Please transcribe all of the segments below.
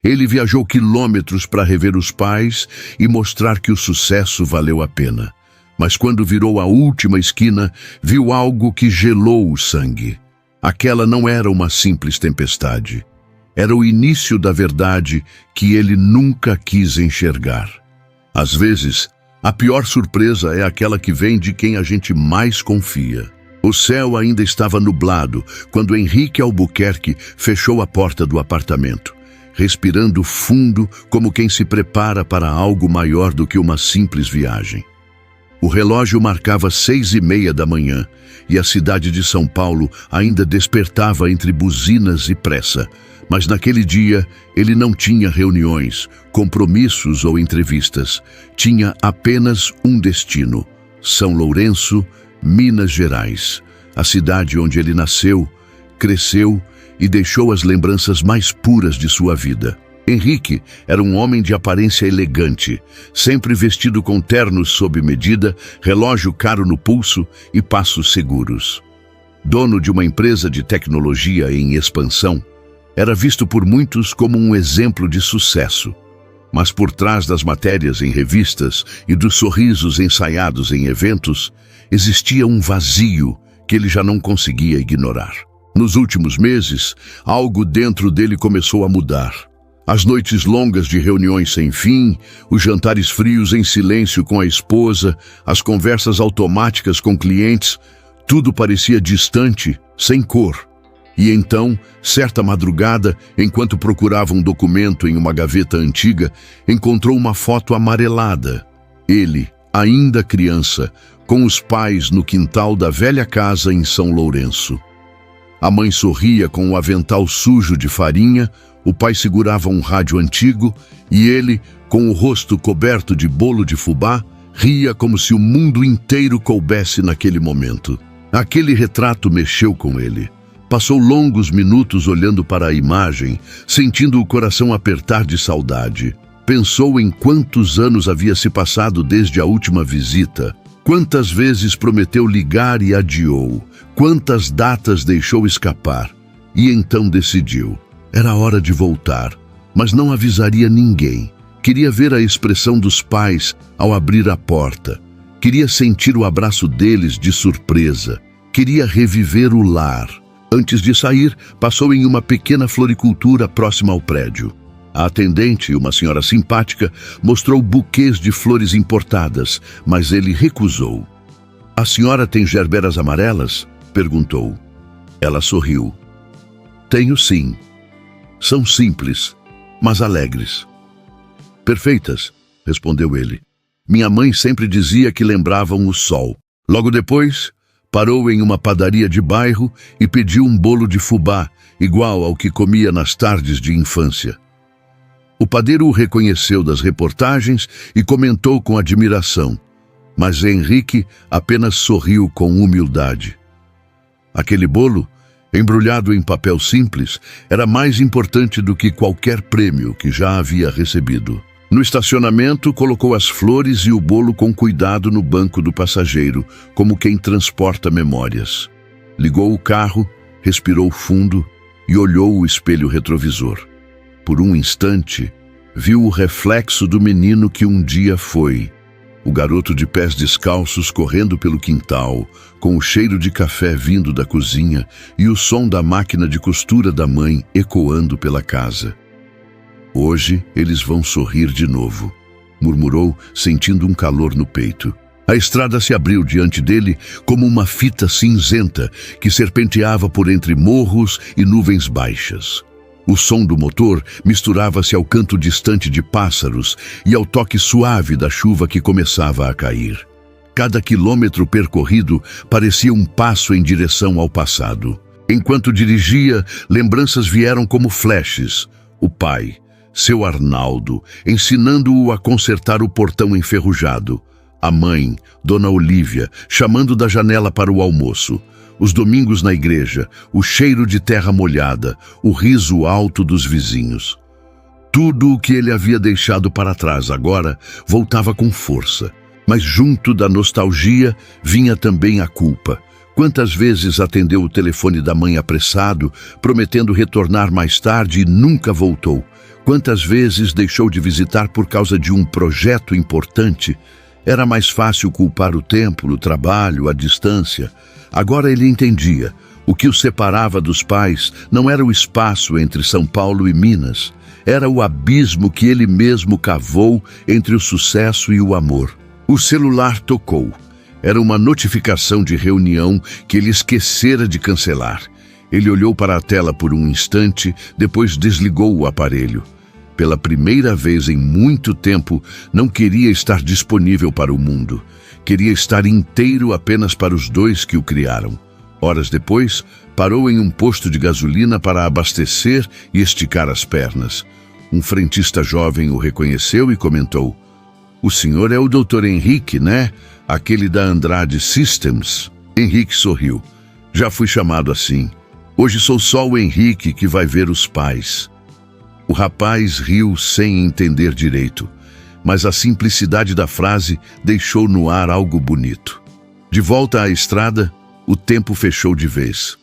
Ele viajou quilômetros para rever os pais e mostrar que o sucesso valeu a pena. Mas quando virou a última esquina, viu algo que gelou o sangue. Aquela não era uma simples tempestade. Era o início da verdade que ele nunca quis enxergar. Às vezes, a pior surpresa é aquela que vem de quem a gente mais confia. O céu ainda estava nublado quando Henrique Albuquerque fechou a porta do apartamento, respirando fundo como quem se prepara para algo maior do que uma simples viagem. O relógio marcava 6:30 da manhã e a cidade de São Paulo ainda despertava entre buzinas e pressa. Mas naquele dia ele não tinha reuniões, compromissos ou entrevistas. Tinha apenas um destino: São Lourenço, Minas Gerais, a cidade onde ele nasceu, cresceu e deixou as lembranças mais puras de sua vida. Henrique era um homem de aparência elegante, sempre vestido com ternos sob medida, relógio caro no pulso e passos seguros. Dono de uma empresa de tecnologia em expansão, era visto por muitos como um exemplo de sucesso. Mas por trás das matérias em revistas e dos sorrisos ensaiados em eventos, existia um vazio que ele já não conseguia ignorar. Nos últimos meses, algo dentro dele começou a mudar. As noites longas de reuniões sem fim, os jantares frios em silêncio com a esposa, as conversas automáticas com clientes, tudo parecia distante, sem cor. E então, certa madrugada, enquanto procurava um documento em uma gaveta antiga, encontrou uma foto amarelada. Ele, ainda criança, com os pais no quintal da velha casa em São Lourenço. A mãe sorria com o avental sujo de farinha, o pai segurava um rádio antigo e ele, com o rosto coberto de bolo de fubá, ria como se o mundo inteiro coubesse naquele momento. Aquele retrato mexeu com ele. Passou longos minutos olhando para a imagem, sentindo o coração apertar de saudade. Pensou em quantos anos havia se passado desde a última visita, quantas vezes prometeu ligar e adiou, quantas datas deixou escapar. E então decidiu. Era hora de voltar, mas não avisaria ninguém. Queria ver a expressão dos pais ao abrir a porta. Queria sentir o abraço deles de surpresa. Queria reviver o lar. Antes de sair, passou em uma pequena floricultura próxima ao prédio. A atendente, uma senhora simpática, mostrou buquês de flores importadas, mas ele recusou. "A senhora tem gerberas amarelas?" perguntou. Ela sorriu. "Tenho sim. São simples, mas alegres." "Perfeitas", respondeu ele. "Minha mãe sempre dizia que lembravam o sol." Logo depois, parou em uma padaria de bairro e pediu um bolo de fubá, igual ao que comia nas tardes de infância. O padeiro o reconheceu das reportagens e comentou com admiração, mas Henrique apenas sorriu com humildade. Aquele bolo, embrulhado em papel simples, era mais importante do que qualquer prêmio que já havia recebido. No estacionamento, colocou as flores e o bolo com cuidado no banco do passageiro, como quem transporta memórias. Ligou o carro, respirou fundo e olhou o espelho retrovisor. Por um instante, viu o reflexo do menino que um dia foi. O garoto de pés descalços correndo pelo quintal, com o cheiro de café vindo da cozinha e o som da máquina de costura da mãe ecoando pela casa. "Hoje eles vão sorrir de novo", murmurou, sentindo um calor no peito. A estrada se abriu diante dele como uma fita cinzenta que serpenteava por entre morros e nuvens baixas. O som do motor misturava-se ao canto distante de pássaros e ao toque suave da chuva que começava a cair. Cada quilômetro percorrido parecia um passo em direção ao passado. Enquanto dirigia, lembranças vieram como flashes. O pai, seu Arnaldo, ensinando-o a consertar o portão enferrujado. A mãe, Dona Olívia, chamando da janela para o almoço. Os domingos na igreja, o cheiro de terra molhada, o riso alto dos vizinhos. Tudo o que ele havia deixado para trás agora voltava com força. Mas junto da nostalgia vinha também a culpa. Quantas vezes atendeu o telefone da mãe apressado, prometendo retornar mais tarde e nunca voltou. Quantas vezes deixou de visitar por causa de um projeto importante? Era mais fácil culpar o tempo, o trabalho, a distância. Agora ele entendia. O que o separava dos pais não era o espaço entre São Paulo e Minas. Era o abismo que ele mesmo cavou entre o sucesso e o amor. O celular tocou. Era uma notificação de reunião que ele esquecera de cancelar. Ele olhou para a tela por um instante, depois desligou o aparelho. Pela primeira vez em muito tempo, não queria estar disponível para o mundo. Queria estar inteiro apenas para os dois que o criaram. Horas depois, parou em um posto de gasolina para abastecer e esticar as pernas. Um frentista jovem o reconheceu e comentou: "O senhor é o Dr. Henrique, né? Aquele da Andrade Systems." Henrique sorriu. "Já fui chamado assim. Hoje sou só o Henrique que vai ver os pais." O rapaz riu sem entender direito, mas a simplicidade da frase deixou no ar algo bonito. De volta à estrada, o tempo fechou de vez.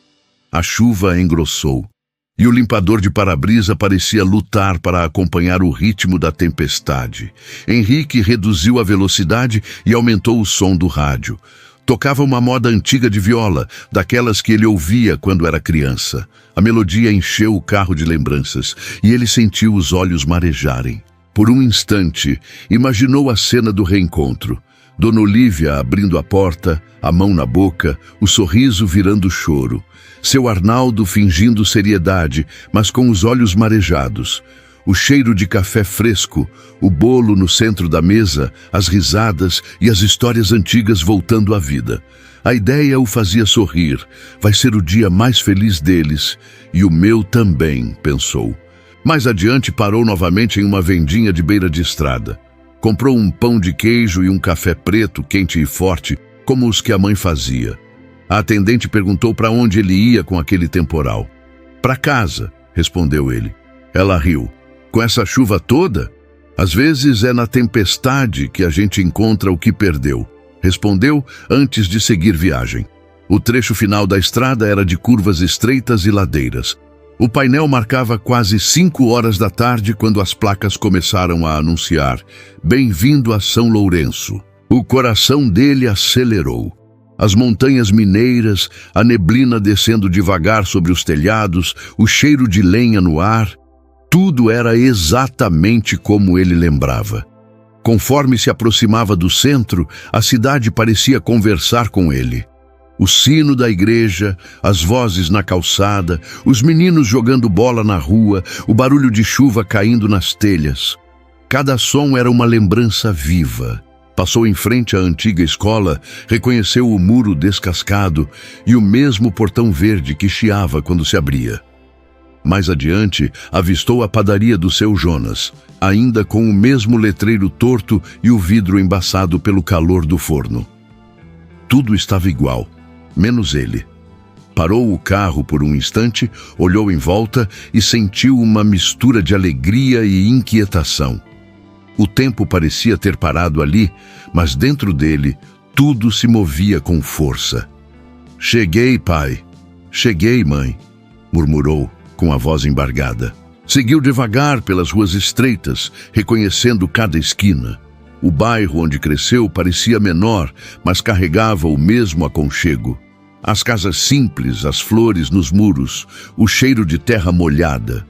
A chuva engrossou, e o limpador de para-brisa parecia lutar para acompanhar o ritmo da tempestade. Henrique reduziu a velocidade e aumentou o som do rádio. Tocava uma moda antiga de viola, daquelas que ele ouvia quando era criança. A melodia encheu o carro de lembranças, e ele sentiu os olhos marejarem. Por um instante, imaginou a cena do reencontro. Dona Olívia abrindo a porta, a mão na boca, o sorriso virando choro. Seu Arnaldo fingindo seriedade, mas com os olhos marejados. O cheiro de café fresco, o bolo no centro da mesa, as risadas e as histórias antigas voltando à vida. A ideia o fazia sorrir. Vai ser o dia mais feliz deles. E o meu também, pensou. Mais adiante parou novamente em uma vendinha de beira de estrada. Comprou um pão de queijo e um café preto, quente e forte, como os que a mãe fazia. A atendente perguntou para onde ele ia com aquele temporal. "Para casa", respondeu ele. Ela riu. "Com essa chuva toda? Às vezes é na tempestade que a gente encontra o que perdeu", respondeu antes de seguir viagem. O trecho final da estrada era de curvas estreitas e ladeiras. O painel marcava quase 5 horas da tarde quando as placas começaram a anunciar: "Bem-vindo a São Lourenço." O coração dele acelerou. As montanhas mineiras, a neblina descendo devagar sobre os telhados, o cheiro de lenha no ar. Tudo era exatamente como ele lembrava. Conforme se aproximava do centro, a cidade parecia conversar com ele. O sino da igreja, as vozes na calçada, os meninos jogando bola na rua, o barulho de chuva caindo nas telhas. Cada som era uma lembrança viva. Passou em frente à antiga escola, reconheceu o muro descascado e o mesmo portão verde que chiava quando se abria. Mais adiante, avistou a padaria do seu Jonas, ainda com o mesmo letreiro torto e o vidro embaçado pelo calor do forno. Tudo estava igual, menos ele. Parou o carro por um instante, olhou em volta e sentiu uma mistura de alegria e inquietação. O tempo parecia ter parado ali, mas dentro dele, tudo se movia com força. "Cheguei, pai. Cheguei, mãe", murmurou com a voz embargada. Seguiu devagar pelas ruas estreitas, reconhecendo cada esquina. O bairro onde cresceu parecia menor, mas carregava o mesmo aconchego. As casas simples, as flores nos muros, o cheiro de terra molhada.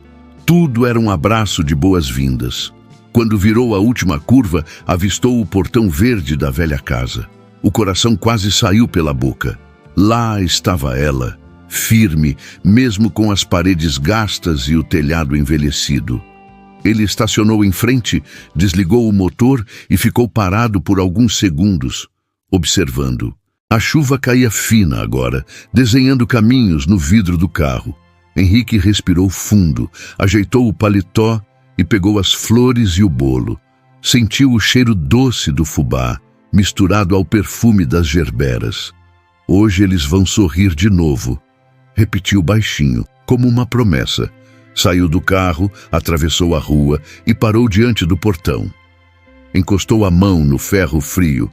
Tudo era um abraço de boas-vindas. Quando virou a última curva, avistou o portão verde da velha casa. O coração quase saiu pela boca. Lá estava ela, firme, mesmo com as paredes gastas e o telhado envelhecido. Ele estacionou em frente, desligou o motor e ficou parado por alguns segundos, observando. A chuva caía fina agora, desenhando caminhos no vidro do carro. Henrique respirou fundo, ajeitou o paletó e pegou as flores e o bolo. Sentiu o cheiro doce do fubá, misturado ao perfume das gerberas. Hoje eles vão sorrir de novo. Repetiu baixinho, como uma promessa. Saiu do carro, atravessou a rua e parou diante do portão. Encostou a mão no ferro frio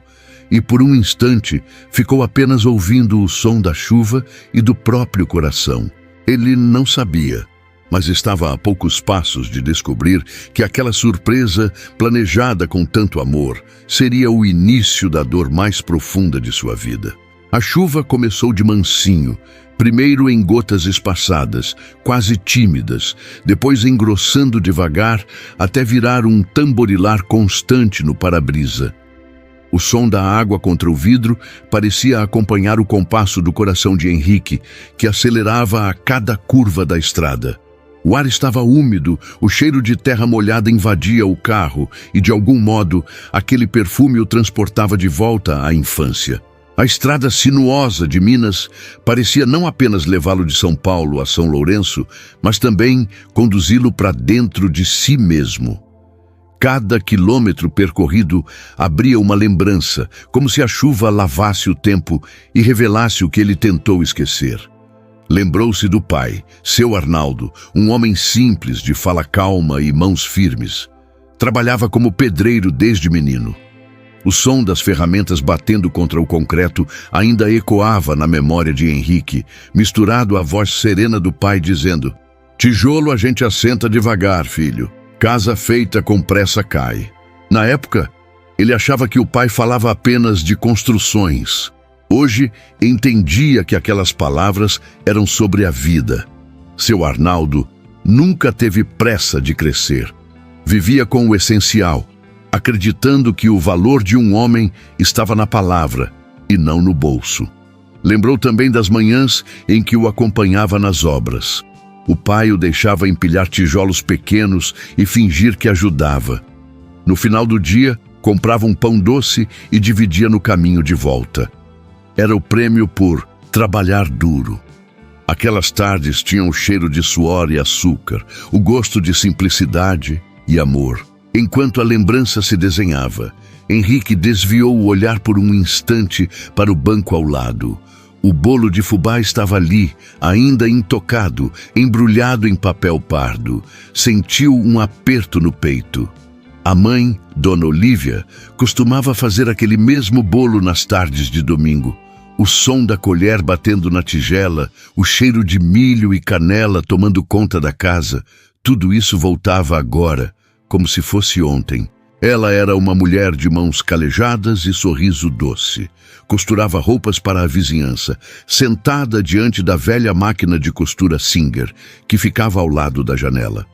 e, por um instante, ficou apenas ouvindo o som da chuva e do próprio coração. Ele não sabia, mas estava a poucos passos de descobrir que aquela surpresa, planejada com tanto amor, seria o início da dor mais profunda de sua vida. A chuva começou de mansinho, primeiro em gotas espaçadas, quase tímidas, depois engrossando devagar até virar um tamborilar constante no para-brisa. O som da água contra o vidro parecia acompanhar o compasso do coração de Henrique, que acelerava a cada curva da estrada. O ar estava úmido, o cheiro de terra molhada invadia o carro e, de algum modo, aquele perfume o transportava de volta à infância. A estrada sinuosa de Minas parecia não apenas levá-lo de São Paulo a São Lourenço, mas também conduzi-lo para dentro de si mesmo. Cada quilômetro percorrido abria uma lembrança, como se a chuva lavasse o tempo e revelasse o que ele tentou esquecer. Lembrou-se do pai, seu Arnaldo, um homem simples, de fala calma e mãos firmes. Trabalhava como pedreiro desde menino. O som das ferramentas batendo contra o concreto ainda ecoava na memória de Henrique, misturado à voz serena do pai dizendo: "Tijolo a gente assenta devagar, filho. Casa feita com pressa cai." Na época, ele achava que o pai falava apenas de construções. Hoje, entendia que aquelas palavras eram sobre a vida. Seu Arnaldo nunca teve pressa de crescer. Vivia com o essencial, acreditando que o valor de um homem estava na palavra e não no bolso. Lembrou também das manhãs em que o acompanhava nas obras. O pai o deixava empilhar tijolos pequenos e fingir que ajudava. No final do dia, comprava um pão doce e dividia no caminho de volta. Era o prêmio por trabalhar duro. Aquelas tardes tinham o cheiro de suor e açúcar, o gosto de simplicidade e amor. Enquanto a lembrança se desenhava, Henrique desviou o olhar por um instante para o banco ao lado. O bolo de fubá estava ali, ainda intocado, embrulhado em papel pardo. Sentiu um aperto no peito. A mãe, Dona Olívia, costumava fazer aquele mesmo bolo nas tardes de domingo. O som da colher batendo na tigela, o cheiro de milho e canela tomando conta da casa, tudo isso voltava agora, como se fosse ontem. Ela era uma mulher de mãos calejadas e sorriso doce. Costurava roupas para a vizinhança, sentada diante da velha máquina de costura Singer, que ficava ao lado da janela.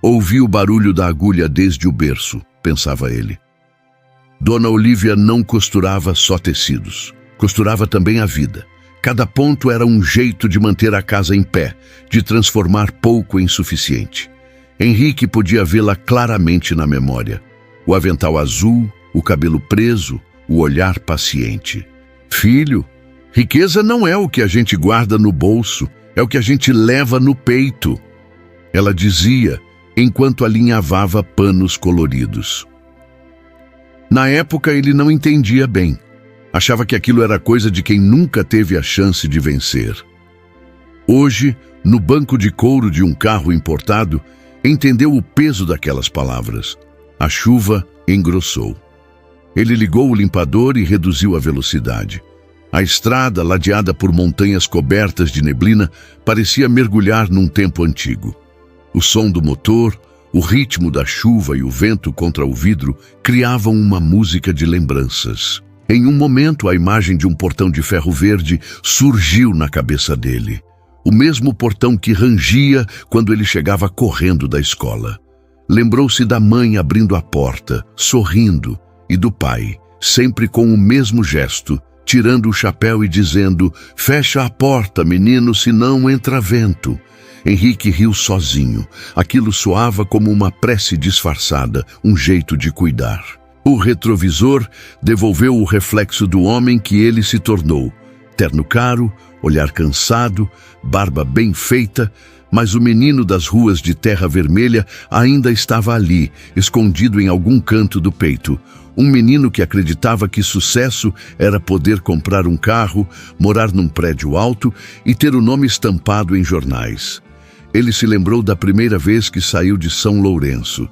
Ouvi o barulho da agulha desde o berço, pensava ele. Dona Olívia não costurava só tecidos. Costurava também a vida. Cada ponto era um jeito de manter a casa em pé, de transformar pouco em suficiente. Henrique podia vê-la claramente na memória. O avental azul, o cabelo preso, o olhar paciente. "Filho, riqueza não é o que a gente guarda no bolso, é o que a gente leva no peito", ela dizia, enquanto alinhavava panos coloridos. Na época ele não entendia bem. Achava que aquilo era coisa de quem nunca teve a chance de vencer. Hoje, no banco de couro de um carro importado, entendeu o peso daquelas palavras. A chuva engrossou. Ele ligou o limpador e reduziu a velocidade. A estrada, ladeada por montanhas cobertas de neblina, parecia mergulhar num tempo antigo. O som do motor, o ritmo da chuva e o vento contra o vidro criavam uma música de lembranças. Em um momento, a imagem de um portão de ferro verde surgiu na cabeça dele. O mesmo portão que rangia quando ele chegava correndo da escola. Lembrou-se da mãe abrindo a porta, sorrindo, e do pai, sempre com o mesmo gesto, tirando o chapéu e dizendo: "Fecha a porta, menino, senão entra vento." Henrique riu sozinho. Aquilo soava como uma prece disfarçada, um jeito de cuidar. O retrovisor devolveu o reflexo do homem que ele se tornou. Terno caro, olhar cansado, barba bem feita, mas o menino das ruas de terra vermelha ainda estava ali, escondido em algum canto do peito. Um menino que acreditava que sucesso era poder comprar um carro, morar num prédio alto e ter o nome estampado em jornais. Ele se lembrou da primeira vez que saiu de São Lourenço.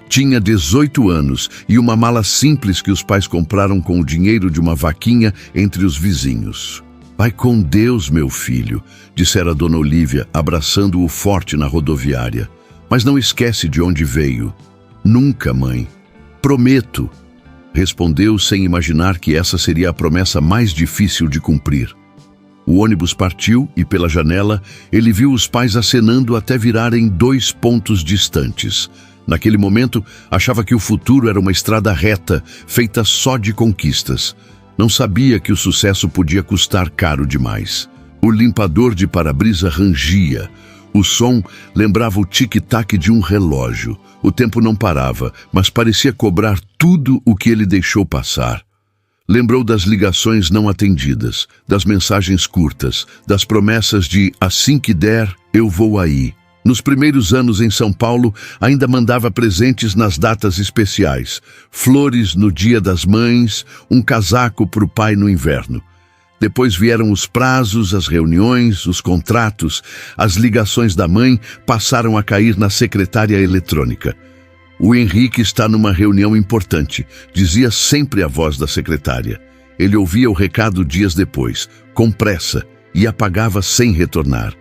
Tinha 18 anos e uma mala simples que os pais compraram com o dinheiro de uma vaquinha entre os vizinhos. Vai com Deus, meu filho, dissera Dona Olívia, abraçando-o forte na rodoviária. Mas não esquece de onde veio. Nunca, mãe. Prometo, respondeu sem imaginar que essa seria a promessa mais difícil de cumprir. O ônibus partiu e, pela janela, ele viu os pais acenando até virarem 2 pontos distantes. Naquele momento, achava que o futuro era uma estrada reta, feita só de conquistas. Não sabia que o sucesso podia custar caro demais. O limpador de para-brisa rangia. O som lembrava o tic-tac de um relógio. O tempo não parava, mas parecia cobrar tudo o que ele deixou passar. Lembrou das ligações não atendidas, das mensagens curtas, das promessas de "assim que der, eu vou aí". Nos primeiros anos em São Paulo, ainda mandava presentes nas datas especiais, flores no Dia das Mães, um casaco para o pai no inverno. Depois vieram os prazos, as reuniões, os contratos, as ligações da mãe passaram a cair na secretária eletrônica. "O Henrique está numa reunião importante", dizia sempre a voz da secretária. Ele ouvia o recado dias depois, com pressa, e apagava sem retornar.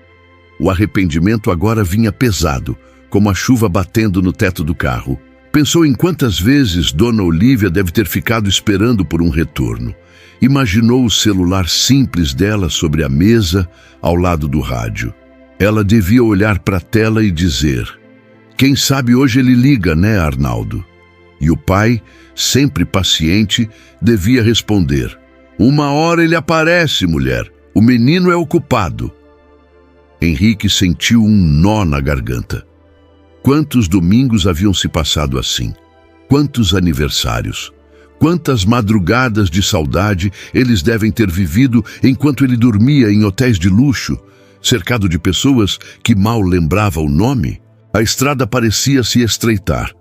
O arrependimento agora vinha pesado, como a chuva batendo no teto do carro. Pensou em quantas vezes Dona Olívia deve ter ficado esperando por um retorno. Imaginou o celular simples dela sobre a mesa, ao lado do rádio. Ela devia olhar para a tela e dizer: "Quem sabe hoje ele liga, né, Arnaldo?" E o pai, sempre paciente, devia responder: "Uma hora ele aparece, mulher. O menino é ocupado." Henrique sentiu um nó na garganta. Quantos domingos haviam se passado assim? Quantos aniversários? Quantas madrugadas de saudade eles devem ter vivido enquanto ele dormia em hotéis de luxo, cercado de pessoas que mal lembrava o nome? A estrada parecia se estreitar.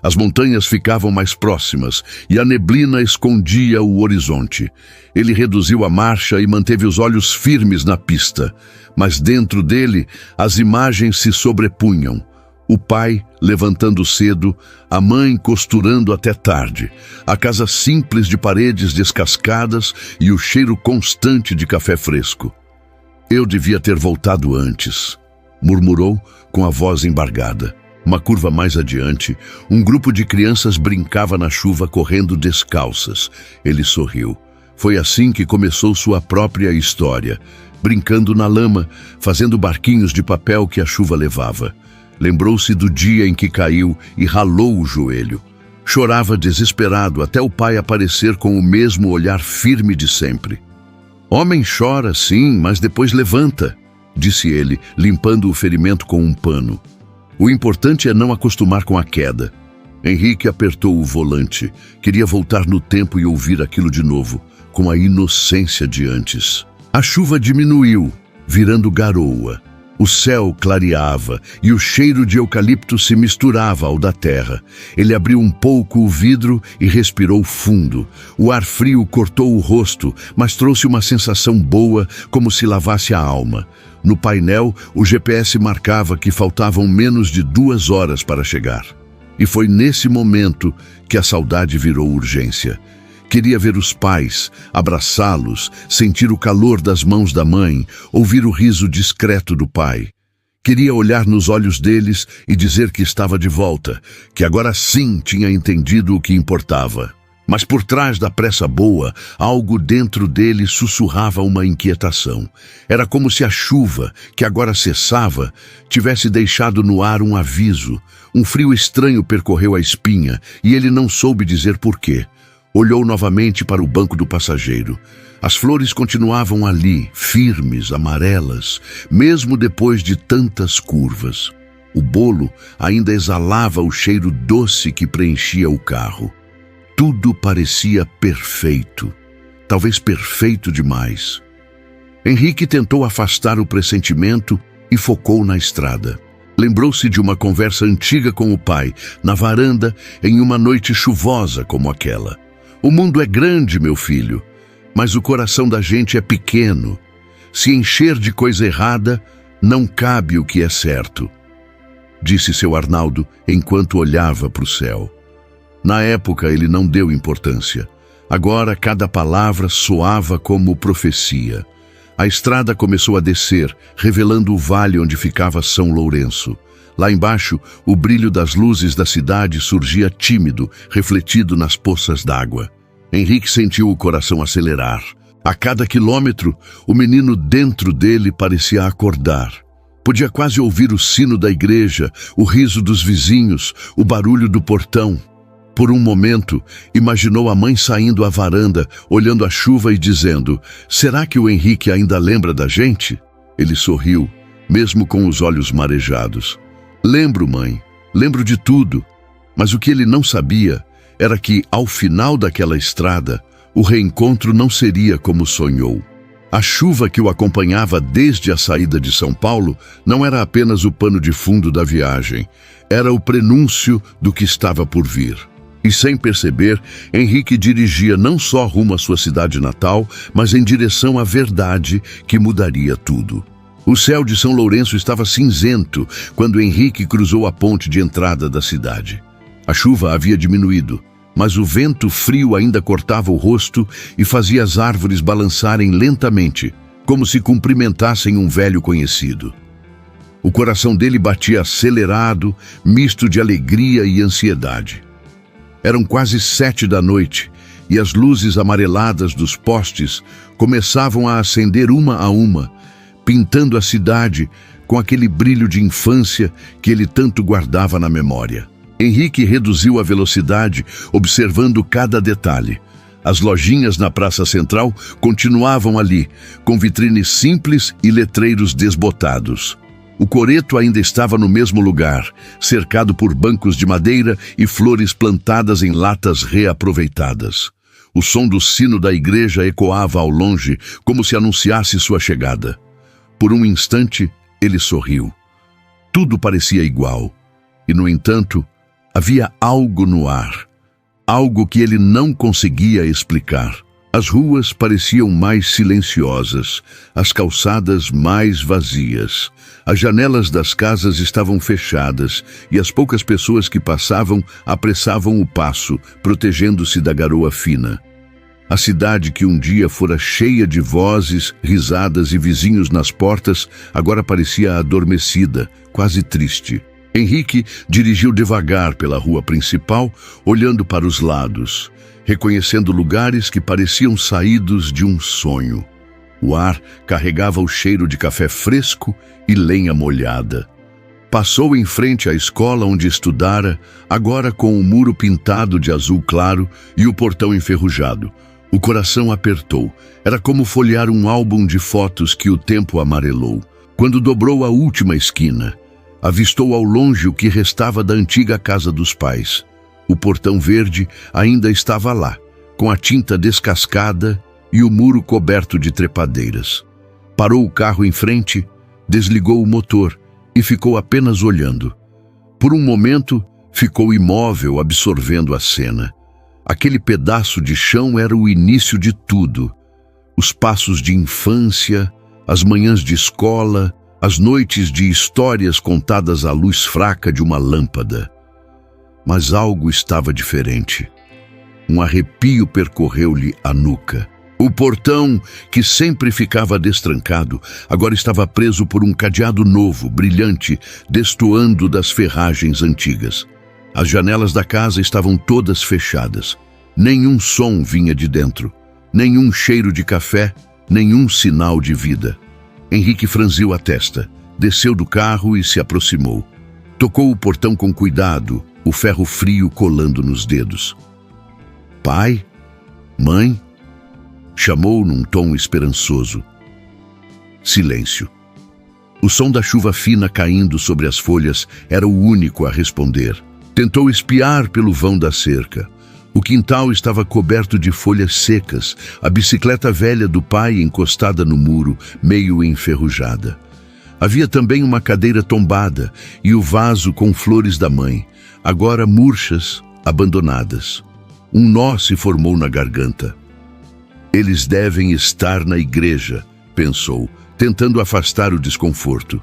As montanhas ficavam mais próximas e a neblina escondia o horizonte. Ele reduziu a marcha e manteve os olhos firmes na pista, mas dentro dele as imagens se sobrepunham. O pai levantando cedo, a mãe costurando até tarde, a casa simples de paredes descascadas e o cheiro constante de café fresco. "Eu devia ter voltado antes", murmurou com a voz embargada. Uma curva mais adiante, um grupo de crianças brincava na chuva correndo descalças. Ele sorriu. Foi assim que começou sua própria história, brincando na lama, fazendo barquinhos de papel que a chuva levava. Lembrou-se do dia em que caiu e ralou o joelho. Chorava desesperado até o pai aparecer com o mesmo olhar firme de sempre. "Homem chora, sim, mas depois levanta", disse ele, limpando o ferimento com um pano. "O importante é não acostumar com a queda." Henrique apertou o volante. Queria voltar no tempo e ouvir aquilo de novo, com a inocência de antes. A chuva diminuiu, virando garoa. O céu clareava e o cheiro de eucalipto se misturava ao da terra. Ele abriu um pouco o vidro e respirou fundo. O ar frio cortou o rosto, mas trouxe uma sensação boa, como se lavasse a alma. No painel, o GPS marcava que faltavam menos de 2 horas para chegar. E foi nesse momento que a saudade virou urgência. Queria ver os pais, abraçá-los, sentir o calor das mãos da mãe, ouvir o riso discreto do pai. Queria olhar nos olhos deles e dizer que estava de volta, que agora sim tinha entendido o que importava. Mas por trás da pressa boa, algo dentro dele sussurrava uma inquietação. Era como se a chuva, que agora cessava, tivesse deixado no ar um aviso. Um frio estranho percorreu a espinha e ele não soube dizer por quê. Olhou novamente para o banco do passageiro. As flores continuavam ali, firmes, amarelas, mesmo depois de tantas curvas. O bolo ainda exalava o cheiro doce que preenchia o carro. Tudo parecia perfeito, talvez perfeito demais. Henrique tentou afastar o pressentimento e focou na estrada. Lembrou-se de uma conversa antiga com o pai, na varanda, em uma noite chuvosa como aquela. "O mundo é grande, meu filho, mas o coração da gente é pequeno. Se encher de coisa errada, não cabe o que é certo", disse seu Arnaldo enquanto olhava para o céu. Na época ele não deu importância. Agora cada palavra soava como profecia. A estrada começou a descer, revelando o vale onde ficava São Lourenço. Lá embaixo, o brilho das luzes da cidade surgia tímido, refletido nas poças d'água. Henrique sentiu o coração acelerar. A cada quilômetro, o menino dentro dele parecia acordar. Podia quase ouvir o sino da igreja, o riso dos vizinhos, o barulho do portão. Por um momento, imaginou a mãe saindo à varanda, olhando a chuva e dizendo: "Será que o Henrique ainda lembra da gente?" Ele sorriu, mesmo com os olhos marejados. "Lembro, mãe, lembro de tudo." Mas o que ele não sabia era que, ao final daquela estrada, o reencontro não seria como sonhou. A chuva que o acompanhava desde a saída de São Paulo não era apenas o pano de fundo da viagem, era o prenúncio do que estava por vir. E sem perceber, Henrique dirigia não só rumo à sua cidade natal, mas em direção à verdade que mudaria tudo. O céu de São Lourenço estava cinzento quando Henrique cruzou a ponte de entrada da cidade. A chuva havia diminuído, mas o vento frio ainda cortava o rosto e fazia as árvores balançarem lentamente, como se cumprimentassem um velho conhecido. O coração dele batia acelerado, misto de alegria e ansiedade. Eram quase 7 da noite e as luzes amareladas dos postes começavam a acender uma a uma, pintando a cidade com aquele brilho de infância que ele tanto guardava na memória. Henrique reduziu a velocidade, observando cada detalhe. As lojinhas na praça central continuavam ali, com vitrines simples e letreiros desbotados. O coreto ainda estava no mesmo lugar, cercado por bancos de madeira e flores plantadas em latas reaproveitadas. O som do sino da igreja ecoava ao longe, como se anunciasse sua chegada. Por um instante, ele sorriu. Tudo parecia igual, e, no entanto, havia algo no ar, algo que ele não conseguia explicar. As ruas pareciam mais silenciosas, as calçadas mais vazias. As janelas das casas estavam fechadas e as poucas pessoas que passavam apressavam o passo, protegendo-se da garoa fina. A cidade que um dia fora cheia de vozes, risadas e vizinhos nas portas, agora parecia adormecida, quase triste. Henrique dirigiu devagar pela rua principal, olhando para os lados, reconhecendo lugares que pareciam saídos de um sonho. O ar carregava o cheiro de café fresco e lenha molhada. Passou em frente à escola onde estudara, agora com o muro pintado de azul claro e o portão enferrujado. O coração apertou. Era como folhear um álbum de fotos que o tempo amarelou. Quando dobrou a última esquina, avistou ao longe o que restava da antiga casa dos pais. O portão verde ainda estava lá, com a tinta descascada e o muro coberto de trepadeiras. Parou o carro em frente, desligou o motor e ficou apenas olhando. Por um momento, ficou imóvel, absorvendo a cena. Aquele pedaço de chão era o início de tudo. Os passos de infância, as manhãs de escola, as noites de histórias contadas à luz fraca de uma lâmpada. Mas algo estava diferente. Um arrepio percorreu-lhe a nuca. O portão, que sempre ficava destrancado, agora estava preso por um cadeado novo, brilhante, destoando das ferragens antigas. As janelas da casa estavam todas fechadas. Nenhum som vinha de dentro, nenhum cheiro de café, nenhum sinal de vida. Henrique franziu a testa, desceu do carro e se aproximou. Tocou o portão com cuidado, o ferro frio colando nos dedos. "Pai? Mãe?" chamou num tom esperançoso. Silêncio. O som da chuva fina caindo sobre as folhas era o único a responder. Tentou espiar pelo vão da cerca. O quintal estava coberto de folhas secas, a bicicleta velha do pai encostada no muro, meio enferrujada. Havia também uma cadeira tombada e o vaso com flores da mãe, agora murchas, abandonadas. Um nó se formou na garganta. Eles devem estar na igreja, pensou, tentando afastar o desconforto.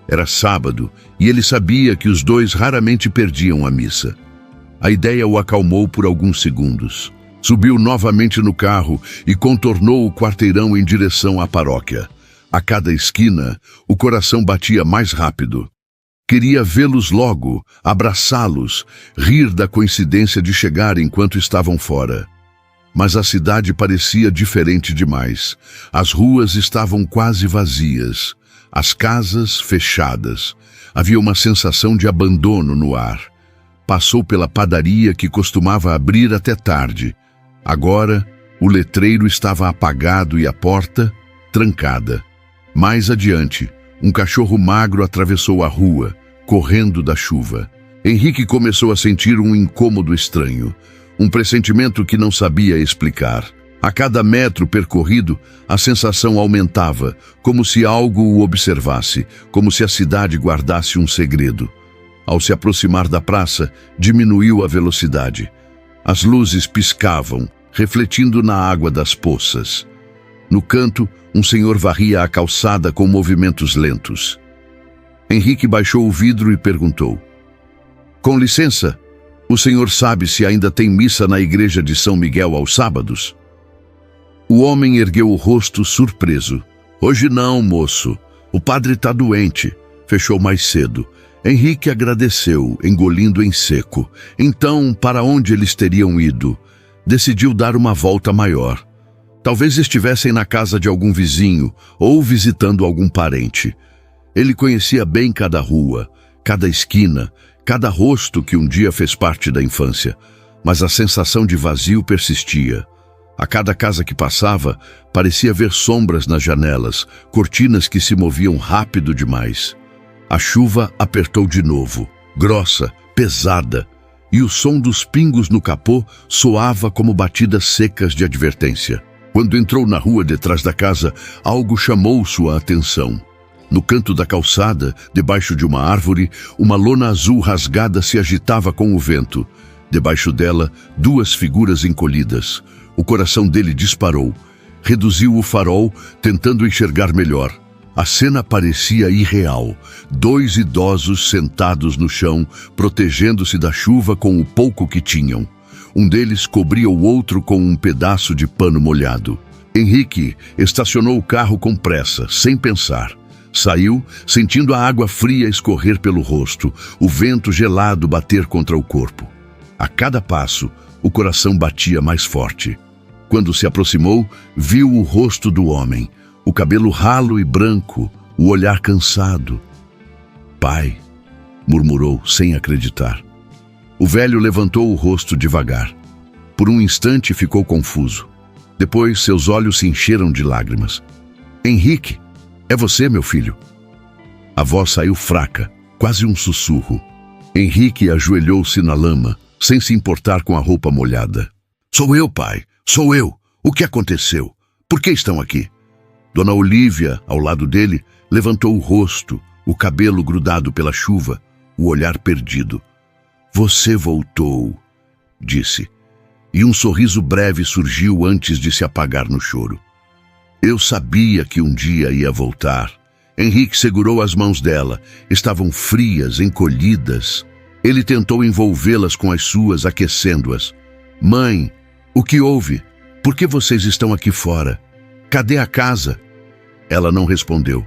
Era sábado e ele sabia que os dois raramente perdiam a missa. A ideia o acalmou por alguns segundos. Subiu novamente no carro e contornou o quarteirão em direção à paróquia. A cada esquina, o coração batia mais rápido. Queria vê-los logo, abraçá-los, rir da coincidência de chegar enquanto estavam fora. Mas a cidade parecia diferente demais. As ruas estavam quase vazias, as casas fechadas. Havia uma sensação de abandono no ar. Passou pela padaria que costumava abrir até tarde. Agora, o letreiro estava apagado e a porta trancada. Mais adiante, um cachorro magro atravessou a rua, correndo da chuva. Henrique começou a sentir um incômodo estranho, um pressentimento que não sabia explicar. A cada metro percorrido, a sensação aumentava, como se algo o observasse, como se a cidade guardasse um segredo. Ao se aproximar da praça, diminuiu a velocidade. As luzes piscavam, refletindo na água das poças. No canto, um senhor varria a calçada com movimentos lentos. Henrique baixou o vidro e perguntou: "Com licença, o senhor sabe se ainda tem missa na igreja de São Miguel aos sábados?" O homem ergueu o rosto surpreso. "Hoje não, moço. O padre está doente. Fechou mais cedo." Henrique agradeceu, engolindo em seco. Então, para onde eles teriam ido? Decidiu dar uma volta maior. Talvez estivessem na casa de algum vizinho ou visitando algum parente. Ele conhecia bem cada rua, cada esquina, cada rosto que um dia fez parte da infância, mas a sensação de vazio persistia. A cada casa que passava, parecia ver sombras nas janelas, cortinas que se moviam rápido demais. A chuva apertou de novo, grossa, pesada, e o som dos pingos no capô soava como batidas secas de advertência. Quando entrou na rua detrás da casa, algo chamou sua atenção. No canto da calçada, debaixo de uma árvore, uma lona azul rasgada se agitava com o vento. Debaixo dela, duas figuras encolhidas. O coração dele disparou. Reduziu o farol, tentando enxergar melhor. A cena parecia irreal. Dois idosos sentados no chão, protegendo-se da chuva com o pouco que tinham. Um deles cobria o outro com um pedaço de pano molhado. Henrique estacionou o carro com pressa, sem pensar. Saiu, sentindo a água fria escorrer pelo rosto, o vento gelado bater contra o corpo. A cada passo, o coração batia mais forte. Quando se aproximou, viu o rosto do homem, o cabelo ralo e branco, o olhar cansado. "Pai", murmurou sem acreditar. O velho levantou o rosto devagar. Por um instante ficou confuso. Depois seus olhos se encheram de lágrimas. "Henrique, é você, meu filho?" A voz saiu fraca, quase um sussurro. Henrique ajoelhou-se na lama, sem se importar com a roupa molhada. "Sou eu, pai, sou eu. O que aconteceu? Por que estão aqui?" Dona Olívia, ao lado dele, levantou o rosto, o cabelo grudado pela chuva, o olhar perdido. "Você voltou", disse, e um sorriso breve surgiu antes de se apagar no choro. "Eu sabia que um dia ia voltar." Henrique segurou as mãos dela. Estavam frias, encolhidas. Ele tentou envolvê-las com as suas, aquecendo-as. "Mãe, o que houve? Por que vocês estão aqui fora? Cadê a casa?" Ela não respondeu.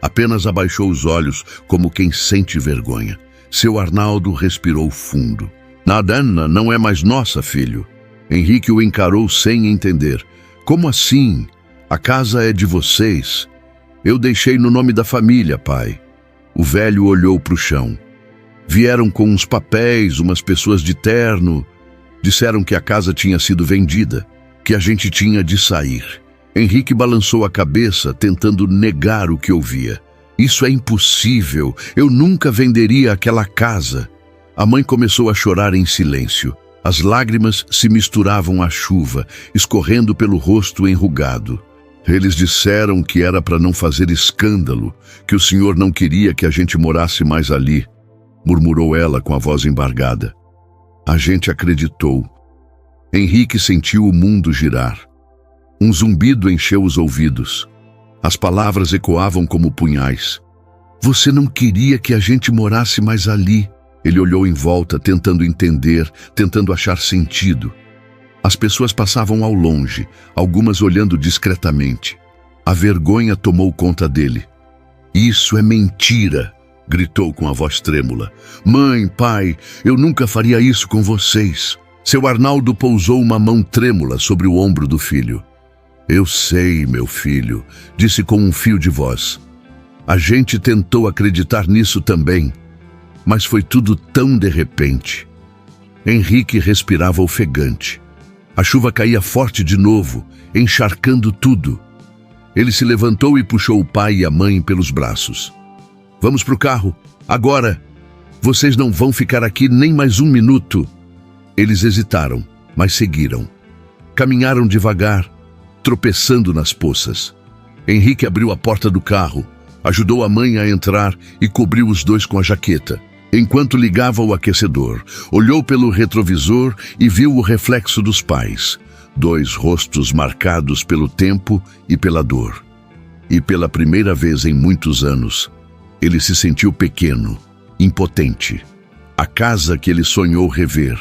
Apenas abaixou os olhos, como quem sente vergonha. Seu Arnaldo respirou fundo. "Nadana não é mais nossa, filho." Henrique o encarou sem entender. "Como assim? A casa é de vocês. Eu deixei no nome da família, pai." O velho olhou para o chão. "Vieram com uns papéis, umas pessoas de terno. Disseram que a casa tinha sido vendida, que a gente tinha de sair." Henrique balançou a cabeça, tentando negar o que ouvia. "Isso é impossível. Eu nunca venderia aquela casa." A mãe começou a chorar em silêncio. As lágrimas se misturavam à chuva, escorrendo pelo rosto enrugado. "Eles disseram que era para não fazer escândalo, que o senhor não queria que a gente morasse mais ali", murmurou ela com a voz embargada. A gente acreditou. Henrique sentiu o mundo girar. Um zumbido encheu os ouvidos. As palavras ecoavam como punhais. "Você não queria que a gente morasse mais ali." Ele olhou em volta, tentando entender, tentando achar sentido. As pessoas passavam ao longe, algumas olhando discretamente. A vergonha tomou conta dele. "Isso é mentira!" gritou com a voz trêmula. "Mãe, pai, eu nunca faria isso com vocês." Seu Arnaldo pousou uma mão trêmula sobre o ombro do filho. "Eu sei, meu filho", disse com um fio de voz. "A gente tentou acreditar nisso também, mas foi tudo tão de repente." Henrique respirava ofegante. A chuva caía forte de novo, encharcando tudo. Ele se levantou e puxou o pai e a mãe pelos braços. "Vamos pro carro, agora! Vocês não vão ficar aqui nem mais um minuto." Eles hesitaram, mas seguiram. Caminharam devagar, tropeçando nas poças. Henrique abriu a porta do carro, ajudou a mãe a entrar e cobriu os dois com a jaqueta. Enquanto ligava o aquecedor, olhou pelo retrovisor e viu o reflexo dos pais. 2 rostos marcados pelo tempo e pela dor. E pela primeira vez em muitos anos, ele se sentiu pequeno, impotente. A casa que ele sonhou rever,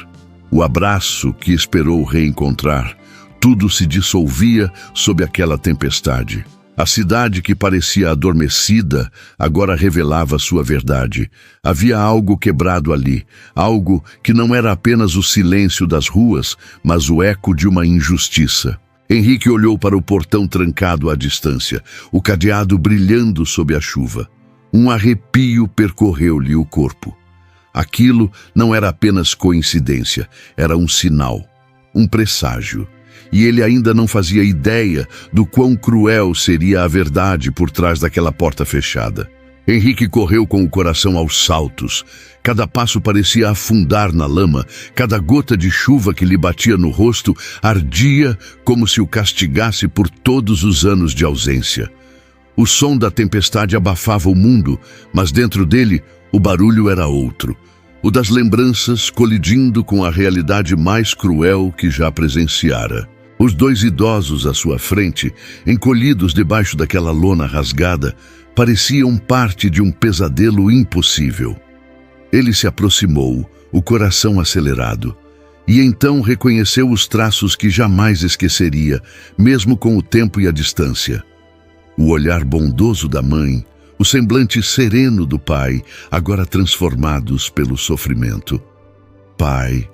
o abraço que esperou reencontrar, tudo se dissolvia sob aquela tempestade. A cidade que parecia adormecida agora revelava sua verdade. Havia algo quebrado ali, algo que não era apenas o silêncio das ruas, mas o eco de uma injustiça. Henrique olhou para o portão trancado à distância, o cadeado brilhando sob a chuva. Um arrepio percorreu-lhe o corpo. Aquilo não era apenas coincidência, era um sinal, um presságio. E ele ainda não fazia ideia do quão cruel seria a verdade por trás daquela porta fechada. Henrique correu com o coração aos saltos. Cada passo parecia afundar na lama, cada gota de chuva que lhe batia no rosto ardia como se o castigasse por todos os anos de ausência. O som da tempestade abafava o mundo, mas dentro dele o barulho era outro. O das lembranças colidindo com a realidade mais cruel que já presenciara. Os 2 idosos à sua frente, encolhidos debaixo daquela lona rasgada, pareciam parte de um pesadelo impossível. Ele se aproximou, o coração acelerado, e então reconheceu os traços que jamais esqueceria, mesmo com o tempo e a distância. O olhar bondoso da mãe, o semblante sereno do pai, agora transformados pelo sofrimento. "Pai,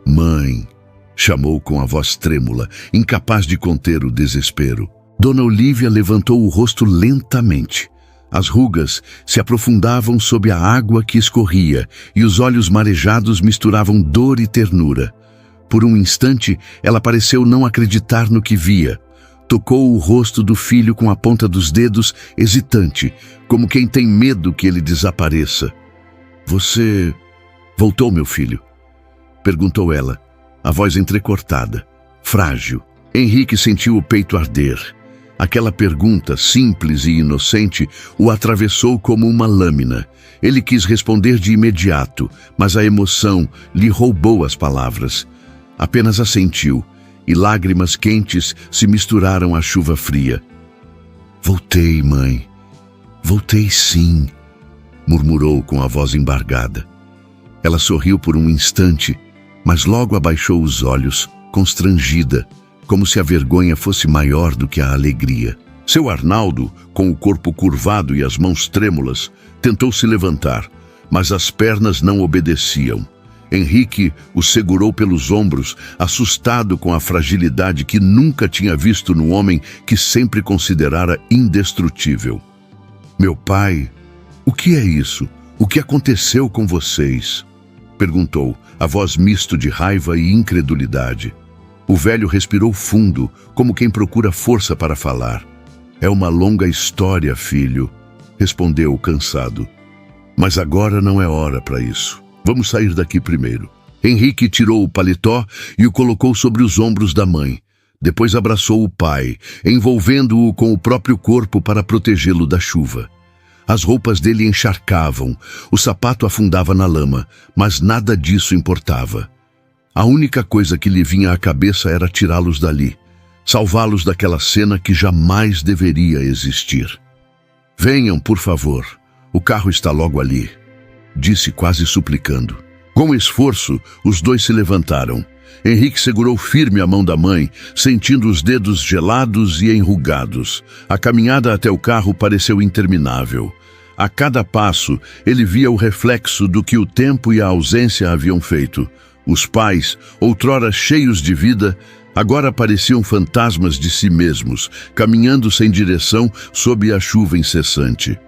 mãe", chamou com a voz trêmula, incapaz de conter o desespero. Dona Olívia levantou o rosto lentamente. As rugas se aprofundavam sob a água que escorria e os olhos marejados misturavam dor e ternura. Por um instante, ela pareceu não acreditar no que via. Tocou o rosto do filho com a ponta dos dedos, hesitante, como quem tem medo que ele desapareça. "Você voltou, meu filho?" perguntou ela, a voz entrecortada, frágil. Henrique sentiu o peito arder. Aquela pergunta, simples e inocente, o atravessou como uma lâmina. Ele quis responder de imediato, mas a emoção lhe roubou as palavras. Apenas assentiu, e lágrimas quentes se misturaram à chuva fria. "Voltei, mãe. Voltei sim", murmurou com a voz embargada. Ela sorriu por um instante, mas logo abaixou os olhos, constrangida, como se a vergonha fosse maior do que a alegria. Seu Arnaldo, com o corpo curvado e as mãos trêmulas, tentou se levantar, mas as pernas não obedeciam. Henrique o segurou pelos ombros, assustado com a fragilidade que nunca tinha visto no homem que sempre considerara indestrutível. "Meu pai, o que é isso? O que aconteceu com vocês?" perguntou, a voz misto de raiva e incredulidade. O velho respirou fundo, como quem procura força para falar. "É uma longa história, filho", respondeu cansado. "Mas agora não é hora para isso. Vamos sair daqui primeiro." Henrique tirou o paletó e o colocou sobre os ombros da mãe. Depois abraçou o pai, envolvendo-o com o próprio corpo para protegê-lo da chuva. As roupas dele encharcavam, o sapato afundava na lama, mas nada disso importava. A única coisa que lhe vinha à cabeça era tirá-los dali, salvá-los daquela cena que jamais deveria existir. "Venham, por favor, o carro está logo ali", disse quase suplicando. Com esforço, os dois se levantaram. Henrique segurou firme a mão da mãe, sentindo os dedos gelados e enrugados. A caminhada até o carro pareceu interminável. A cada passo, ele via o reflexo do que o tempo e a ausência haviam feito. Os pais, outrora cheios de vida, agora pareciam fantasmas de si mesmos, caminhando sem direção sob a chuva incessante.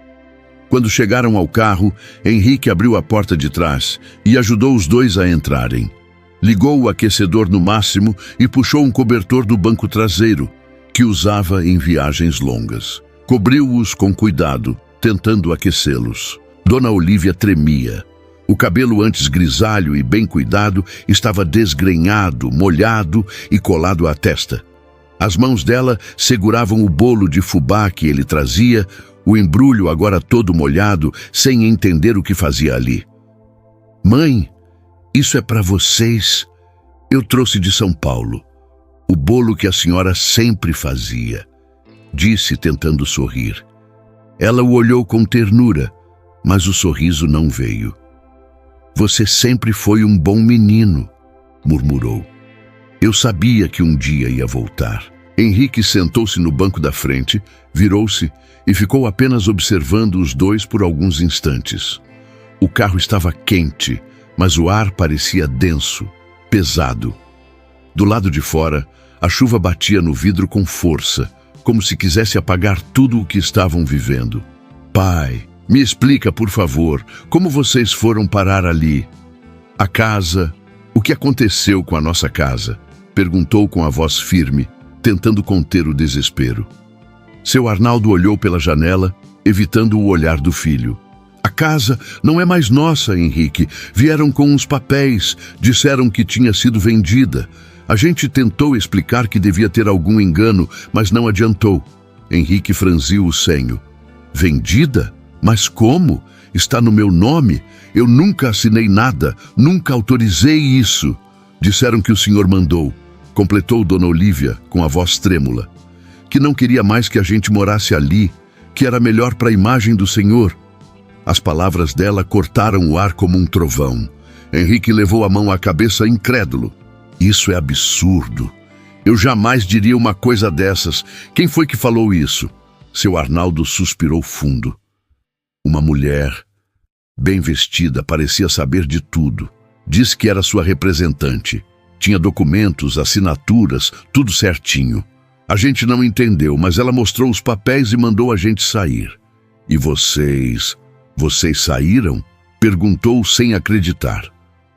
Quando chegaram ao carro, Henrique abriu a porta de trás e ajudou os dois a entrarem. Ligou o aquecedor no máximo e puxou um cobertor do banco traseiro, que usava em viagens longas. Cobriu-os com cuidado, tentando aquecê-los. Dona Olívia tremia. O cabelo, antes grisalho e bem cuidado, estava desgrenhado, molhado e colado à testa. As mãos dela seguravam o bolo de fubá que ele trazia, o embrulho agora todo molhado, sem entender o que fazia ali. "Mãe, isso é para vocês. Eu trouxe de São Paulo. O bolo que a senhora sempre fazia", disse, tentando sorrir. Ela o olhou com ternura, mas o sorriso não veio. "Você sempre foi um bom menino", murmurou. "Eu sabia que um dia ia voltar." Henrique sentou-se no banco da frente, virou-se e ficou apenas observando os dois por alguns instantes. O carro estava quente, mas o ar parecia denso, pesado. Do lado de fora, a chuva batia no vidro com força, como se quisesse apagar tudo o que estavam vivendo. "Pai, me explica, por favor, como vocês foram parar ali? A casa, o que aconteceu com a nossa casa?", perguntou com a voz firme, tentando conter o desespero. Seu Arnaldo olhou pela janela, evitando o olhar do filho. "A casa não é mais nossa, Henrique. Vieram com uns papéis, disseram que tinha sido vendida. A gente tentou explicar que devia ter algum engano, mas não adiantou." Henrique franziu o senho. "Vendida? Mas como? Está no meu nome. Eu nunca assinei nada, nunca autorizei isso." "Disseram que o senhor mandou", completou Dona Olívia com a voz trêmula. "Que não queria mais que a gente morasse ali, que era melhor para a imagem do senhor." As palavras dela cortaram o ar como um trovão. Henrique levou a mão à cabeça incrédulo. "Isso é absurdo. Eu jamais diria uma coisa dessas. Quem foi que falou isso?" Seu Arnaldo suspirou fundo. Uma mulher, bem vestida, parecia saber de tudo. Disse que era sua representante. Tinha documentos, assinaturas, tudo certinho. A gente não entendeu, mas ela mostrou os papéis e mandou a gente sair. "E vocês saíram?" perguntou sem acreditar.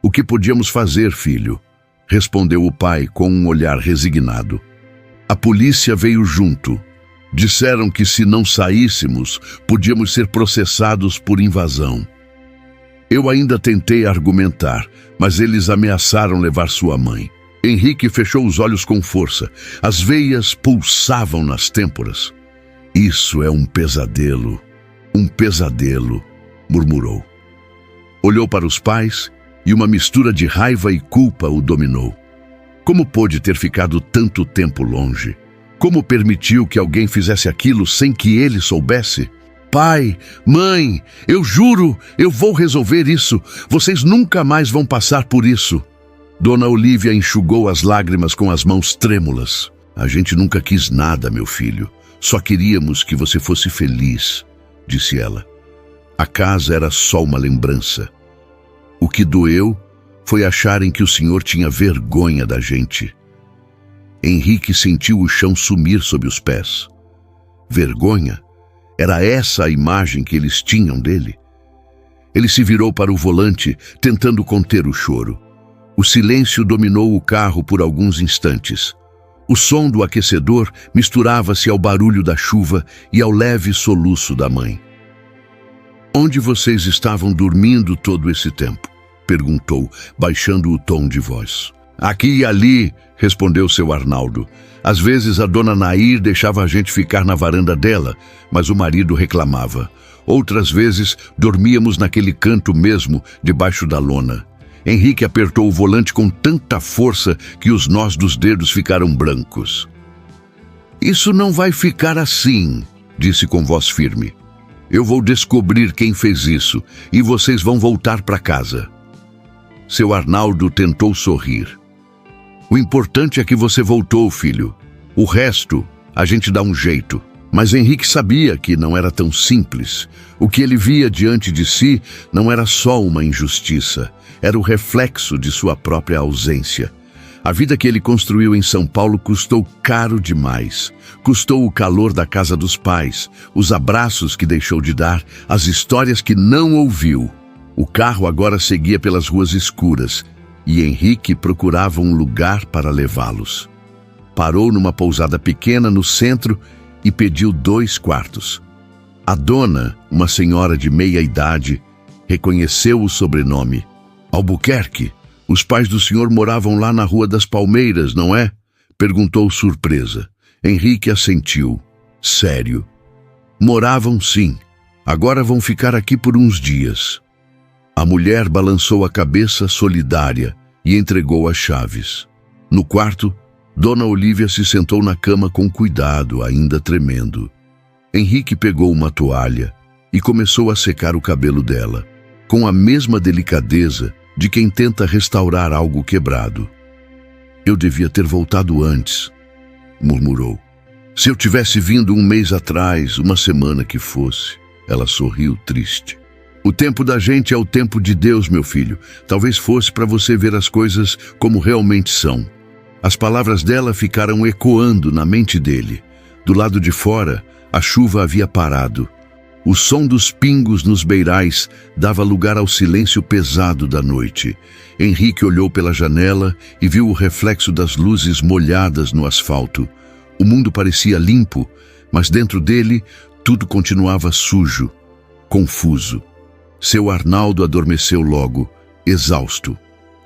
"O que podíamos fazer, filho?" respondeu o pai com um olhar resignado. "A polícia veio junto. Disseram que se não saíssemos, podíamos ser processados por invasão. Eu ainda tentei argumentar, mas eles ameaçaram levar sua mãe." Henrique fechou os olhos com força. As veias pulsavam nas têmporas. "Isso é um pesadelo, murmurou. Olhou para os pais e uma mistura de raiva e culpa o dominou. Como pôde ter ficado tanto tempo longe? Como permitiu que alguém fizesse aquilo sem que ele soubesse? "Pai, mãe, eu juro, eu vou resolver isso. Vocês nunca mais vão passar por isso." Dona Olívia enxugou as lágrimas com as mãos trêmulas. "A gente nunca quis nada, meu filho. Só queríamos que você fosse feliz", disse ela. "A casa era só uma lembrança. O que doeu foi acharem que o senhor tinha vergonha da gente." Henrique sentiu o chão sumir sob os pés. Vergonha? Era essa a imagem que eles tinham dele? Ele se virou para o volante, tentando conter o choro. O silêncio dominou o carro por alguns instantes. O som do aquecedor misturava-se ao barulho da chuva e ao leve soluço da mãe. "Onde vocês estavam dormindo todo esse tempo?" perguntou, baixando o tom de voz. "Aqui e ali", respondeu seu Arnaldo. "Às vezes a dona Nair deixava a gente ficar na varanda dela, mas o marido reclamava. Outras vezes dormíamos naquele canto mesmo, debaixo da lona." Henrique apertou o volante com tanta força que os nós dos dedos ficaram brancos. "Isso não vai ficar assim", disse com voz firme. "Eu vou descobrir quem fez isso e vocês vão voltar para casa." Seu Arnaldo tentou sorrir. O importante é que você voltou, filho. O resto, a gente dá um jeito. Mas Henrique sabia que não era tão simples. O que ele via diante de si não era só uma injustiça, era o reflexo de sua própria ausência. A vida que ele construiu em São Paulo custou caro demais. Custou o calor da casa dos pais, os abraços que deixou de dar, as histórias que não ouviu. O carro agora seguia pelas ruas escuras e Henrique procurava um lugar para levá-los. Parou numa pousada pequena no centro e pediu 2 quartos. A dona, uma senhora de meia idade, reconheceu o sobrenome. Albuquerque, os pais do senhor moravam lá na Rua das Palmeiras, não é? Perguntou surpresa. Henrique assentiu. Sério. Moravam sim. Agora vão ficar aqui por uns dias. A mulher balançou a cabeça solidária e entregou as chaves. No quarto, Dona Olívia se sentou na cama com cuidado, ainda tremendo. Henrique pegou uma toalha e começou a secar o cabelo dela, com a mesma delicadeza de quem tenta restaurar algo quebrado. Eu devia ter voltado antes, murmurou. Se eu tivesse vindo 1 mês atrás, 1 semana que fosse. Ela sorriu triste. O tempo da gente é o tempo de Deus, meu filho. Talvez fosse para você ver as coisas como realmente são. As palavras dela ficaram ecoando na mente dele. Do lado de fora, a chuva havia parado. O som dos pingos nos beirais dava lugar ao silêncio pesado da noite. Henrique olhou pela janela e viu o reflexo das luzes molhadas no asfalto. O mundo parecia limpo, mas dentro dele tudo continuava sujo, confuso. Seu Arnaldo adormeceu logo, exausto.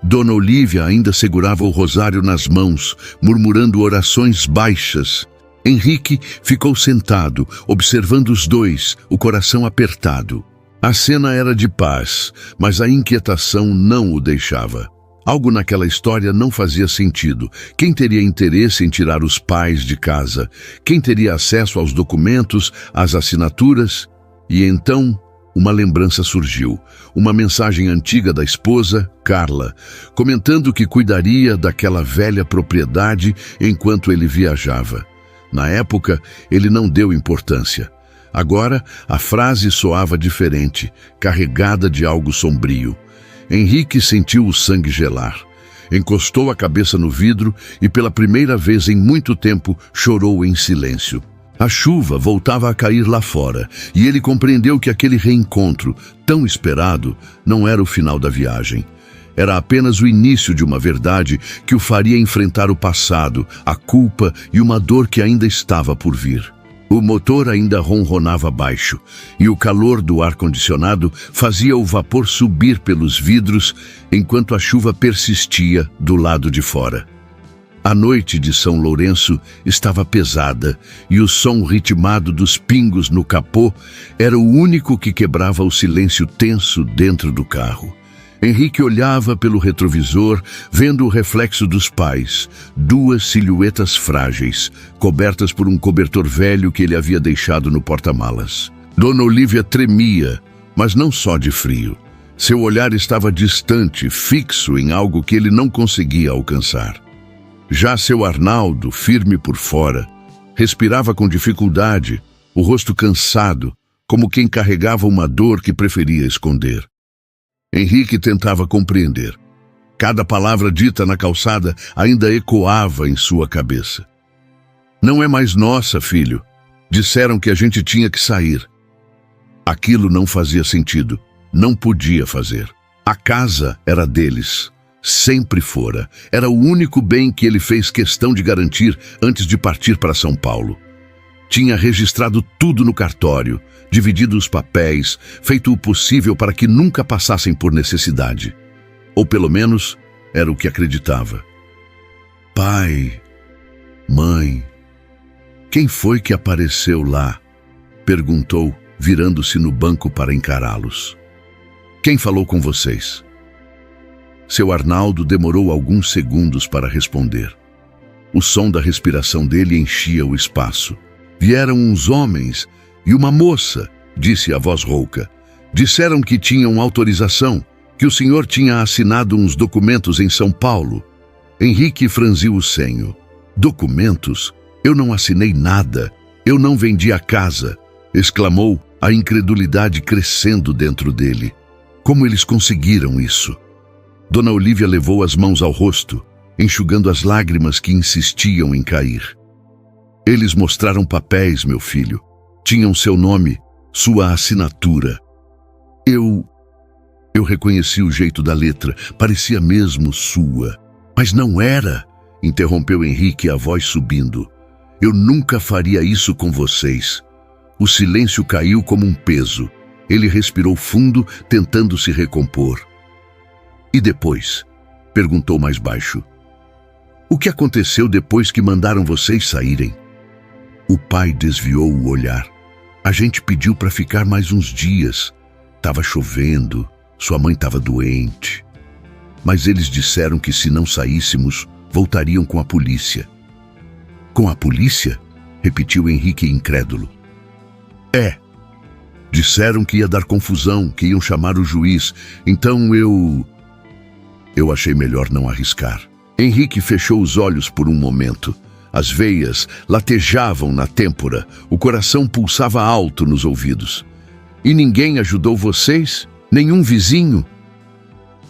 Dona Olívia ainda segurava o rosário nas mãos, murmurando orações baixas. Henrique ficou sentado, observando os dois, o coração apertado. A cena era de paz, mas a inquietação não o deixava. Algo naquela história não fazia sentido. Quem teria interesse em tirar os pais de casa? Quem teria acesso aos documentos, às assinaturas? E então uma lembrança surgiu, uma mensagem antiga da esposa, Carla, comentando que cuidaria daquela velha propriedade enquanto ele viajava. Na época, ele não deu importância. Agora, a frase soava diferente, carregada de algo sombrio. Henrique sentiu o sangue gelar. Encostou a cabeça no vidro e, pela primeira vez em muito tempo, chorou em silêncio. A chuva voltava a cair lá fora, e ele compreendeu que aquele reencontro, tão esperado, não era o final da viagem. Era apenas o início de uma verdade que o faria enfrentar o passado, a culpa e uma dor que ainda estava por vir. O motor ainda ronronava baixo, e o calor do ar-condicionado fazia o vapor subir pelos vidros enquanto a chuva persistia do lado de fora. A noite de São Lourenço estava pesada e o som ritmado dos pingos no capô era o único que quebrava o silêncio tenso dentro do carro. Henrique olhava pelo retrovisor, vendo o reflexo dos pais, 2 silhuetas frágeis, cobertas por um cobertor velho que ele havia deixado no porta-malas. Dona Olívia tremia, mas não só de frio. Seu olhar estava distante, fixo em algo que ele não conseguia alcançar. Já seu Arnaldo, firme por fora, respirava com dificuldade, o rosto cansado, como quem carregava uma dor que preferia esconder. Henrique tentava compreender. Cada palavra dita na calçada ainda ecoava em sua cabeça. Não é mais nossa, filho. Disseram que a gente tinha que sair. Aquilo não fazia sentido. Não podia fazer. A casa era deles. Sempre fora. Era o único bem que ele fez questão de garantir antes de partir para São Paulo. Tinha registrado tudo no cartório, dividido os papéis, feito o possível para que nunca passassem por necessidade. Ou pelo menos, era o que acreditava. Pai, mãe, quem foi que apareceu lá? Perguntou, virando-se no banco para encará-los. Quem falou com vocês? Seu Arnaldo demorou alguns segundos para responder. O som da respiração dele enchia o espaço. Vieram uns homens e uma moça, disse a voz rouca. Disseram que tinham autorização, que o senhor tinha assinado uns documentos em São Paulo. Henrique franziu o senho. Documentos? Eu não assinei nada. Eu não vendi a casa, exclamou, a incredulidade crescendo dentro dele. Como eles conseguiram isso? Dona Olívia levou as mãos ao rosto, enxugando as lágrimas que insistiam em cair. Eles mostraram papéis, meu filho. Tinham seu nome, sua assinatura. Eu reconheci o jeito da letra, parecia mesmo sua. Mas não era, interrompeu Henrique, a voz subindo. Eu nunca faria isso com vocês. O silêncio caiu como um peso. Ele respirou fundo, tentando se recompor. E depois? Perguntou mais baixo. O que aconteceu depois que mandaram vocês saírem? O pai desviou o olhar. A gente pediu para ficar mais uns dias. Tava chovendo, sua mãe estava doente. Mas eles disseram que se não saíssemos, voltariam com a polícia. Com a polícia? Repetiu Henrique incrédulo. É. Disseram que ia dar confusão, que iam chamar o juiz. Então eu achei melhor não arriscar. Henrique fechou os olhos por um momento. As veias latejavam na têmpora, o coração pulsava alto nos ouvidos. E ninguém ajudou vocês? Nenhum vizinho?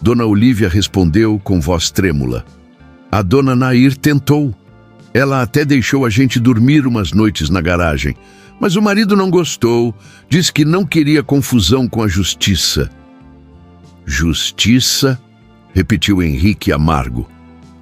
Dona Olívia respondeu com voz trêmula. A dona Nair tentou. Ela até deixou a gente dormir umas noites na garagem. Mas o marido não gostou, disse que não queria confusão com a justiça. Justiça? Repetiu Henrique amargo.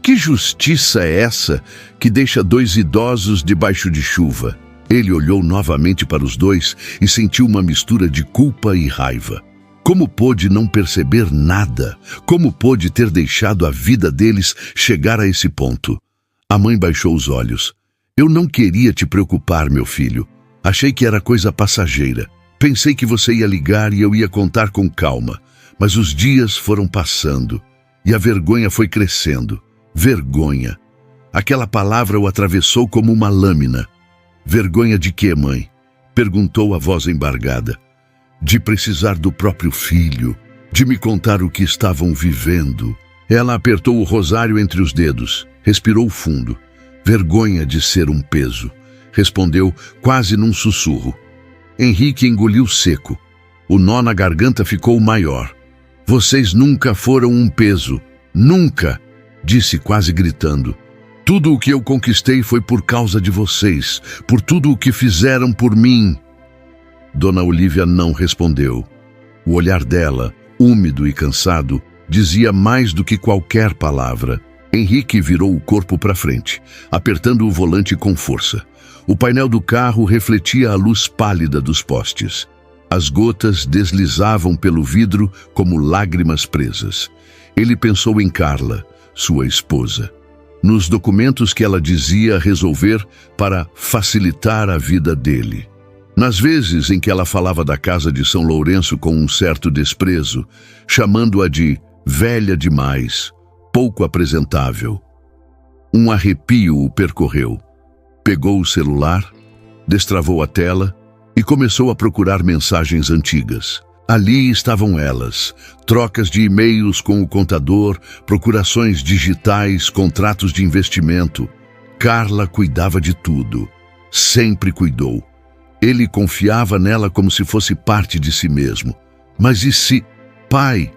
Que justiça é essa que deixa dois idosos debaixo de chuva? Ele olhou novamente para os dois e sentiu uma mistura de culpa e raiva. Como pôde não perceber nada? Como pôde ter deixado a vida deles chegar a esse ponto? A mãe baixou os olhos. Eu não queria te preocupar, meu filho. Achei que era coisa passageira. Pensei que você ia ligar e eu ia contar com calma. Mas os dias foram passando e a vergonha foi crescendo. Vergonha. Aquela palavra o atravessou como uma lâmina. Vergonha de quê, mãe? Perguntou a voz embargada. De precisar do próprio filho, de me contar o que estavam vivendo. Ela apertou o rosário entre os dedos, respirou fundo. Vergonha de ser um peso. Respondeu quase num sussurro. Henrique engoliu seco. O nó na garganta ficou maior. Vocês nunca foram um peso. Nunca, disse quase gritando. Tudo o que eu conquistei foi por causa de vocês, por tudo o que fizeram por mim. Dona Olívia não respondeu. O olhar dela, úmido e cansado, dizia mais do que qualquer palavra. Henrique virou o corpo para frente, apertando o volante com força. O painel do carro refletia a luz pálida dos postes. As gotas deslizavam pelo vidro como lágrimas presas. Ele pensou em Carla, sua esposa, nos documentos que ela dizia resolver para facilitar a vida dele. Nas vezes em que ela falava da casa de São Lourenço com um certo desprezo, chamando-a de velha demais, pouco apresentável. Um arrepio o percorreu. Pegou o celular, destravou a tela e começou a procurar mensagens antigas. Ali estavam elas, trocas de e-mails com o contador, procurações digitais, contratos de investimento. Carla cuidava de tudo, sempre cuidou. Ele confiava nela como se fosse parte de si mesmo. Mas e se... Pai,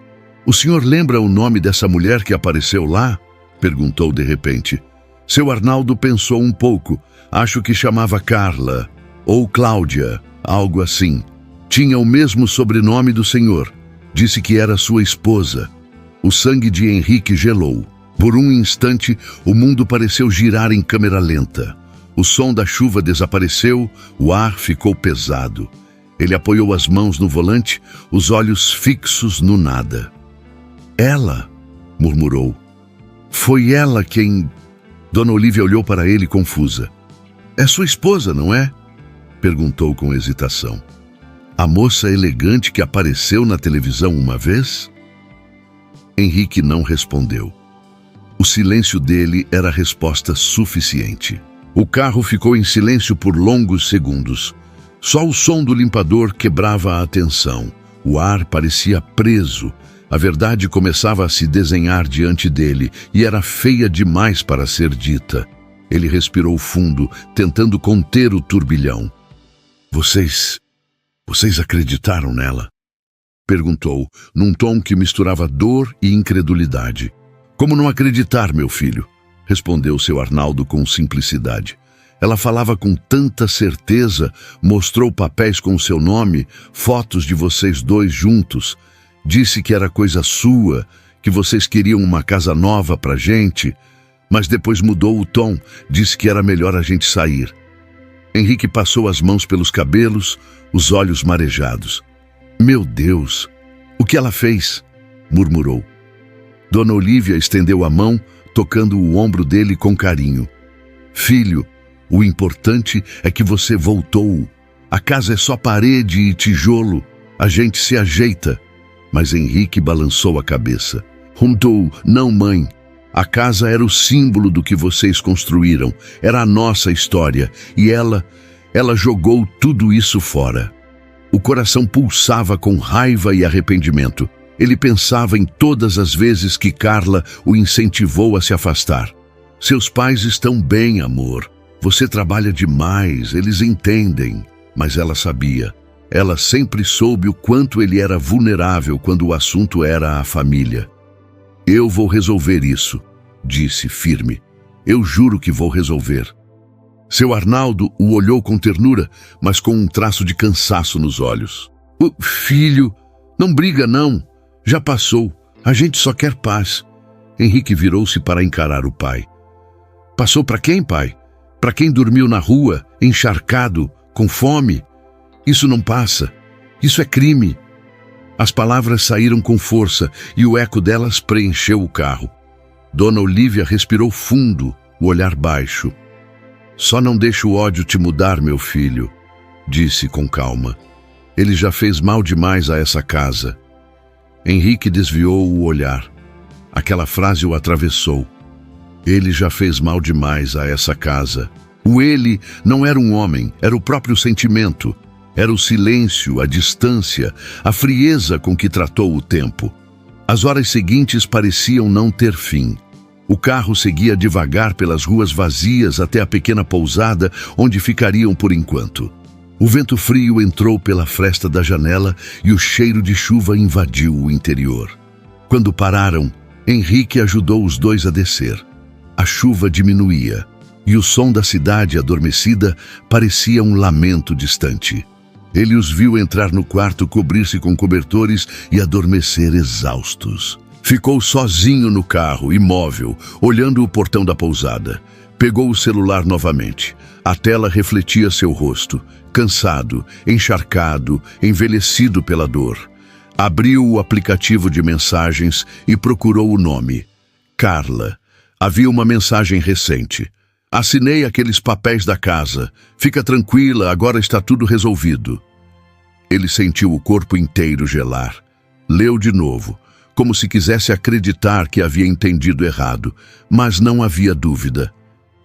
o senhor lembra o nome dessa mulher que apareceu lá? Perguntou de repente. Seu Arnaldo pensou um pouco. Acho que chamava Carla, ou Cláudia, algo assim. Tinha o mesmo sobrenome do senhor. Disse que era sua esposa. O sangue de Henrique gelou. Por um instante, o mundo pareceu girar em câmera lenta. O som da chuva desapareceu, o ar ficou pesado. Ele apoiou as mãos no volante, os olhos fixos no nada. Ela, murmurou. Foi ela quem... Dona Olívia olhou para ele confusa. É sua esposa, não é? Perguntou com hesitação. A moça elegante que apareceu na televisão uma vez? Henrique não respondeu. O silêncio dele era resposta suficiente. O carro ficou em silêncio por longos segundos. Só o som do limpador quebrava a atenção. O ar parecia preso. A verdade começava a se desenhar diante dele e era feia demais para ser dita. Ele respirou fundo, tentando conter o turbilhão. Vocês acreditaram nela? Perguntou, num tom que misturava dor e incredulidade. Como não acreditar, meu filho? Respondeu seu Arnaldo com simplicidade. Ela falava com tanta certeza, mostrou papéis com seu nome, fotos de vocês dois juntos. Disse que era coisa sua, que vocês queriam uma casa nova pra gente, mas depois mudou o tom, disse que era melhor a gente sair. Henrique passou as mãos pelos cabelos, os olhos marejados. Meu Deus, o que ela fez? Murmurou. Dona Olívia estendeu a mão, tocando o ombro dele com carinho. Filho, o importante é que você voltou. A casa é só parede e tijolo. A gente se ajeita. Mas Henrique balançou a cabeça. Não, mãe. A casa era o símbolo do que vocês construíram. Era a nossa história. E ela jogou tudo isso fora. O coração pulsava com raiva e arrependimento. Ele pensava em todas as vezes que Carla o incentivou a se afastar. Seus pais estão bem, amor. Você trabalha demais, eles entendem. Mas ela sabia. Ela sempre soube o quanto ele era vulnerável quando o assunto era a família. Eu vou resolver isso, disse firme. Eu juro que vou resolver. Seu Arnaldo o olhou com ternura, mas com um traço de cansaço nos olhos. Filho, não briga não. Já passou. A gente só quer paz. Henrique virou-se para encarar o pai. Passou para quem, pai? Para quem dormiu na rua, encharcado, com fome? Isso não passa. Isso é crime. As palavras saíram com força e o eco delas preencheu o carro. Dona Olívia respirou fundo, o olhar baixo. Só não deixe o ódio te mudar, meu filho, disse com calma. Ele já fez mal demais a essa casa. Henrique desviou o olhar. Aquela frase o atravessou. Ele já fez mal demais a essa casa. O ele não era um homem, era o próprio sentimento. Era o silêncio, a distância, a frieza com que tratou o tempo. As horas seguintes pareciam não ter fim. O carro seguia devagar pelas ruas vazias até a pequena pousada onde ficariam por enquanto. O vento frio entrou pela fresta da janela e o cheiro de chuva invadiu o interior. Quando pararam, Henrique ajudou os dois a descer. A chuva diminuía e o som da cidade adormecida parecia um lamento distante. Ele os viu entrar no quarto, cobrir-se com cobertores e adormecer exaustos. Ficou sozinho no carro, imóvel, olhando o portão da pousada. Pegou o celular novamente. A tela refletia seu rosto, cansado, encharcado, envelhecido pela dor. Abriu o aplicativo de mensagens e procurou o nome. Carla. Havia uma mensagem recente. Assinei aqueles papéis da casa. Fica tranquila, agora está tudo resolvido. Ele sentiu o corpo inteiro gelar. Leu de novo, como se quisesse acreditar que havia entendido errado, mas não havia dúvida.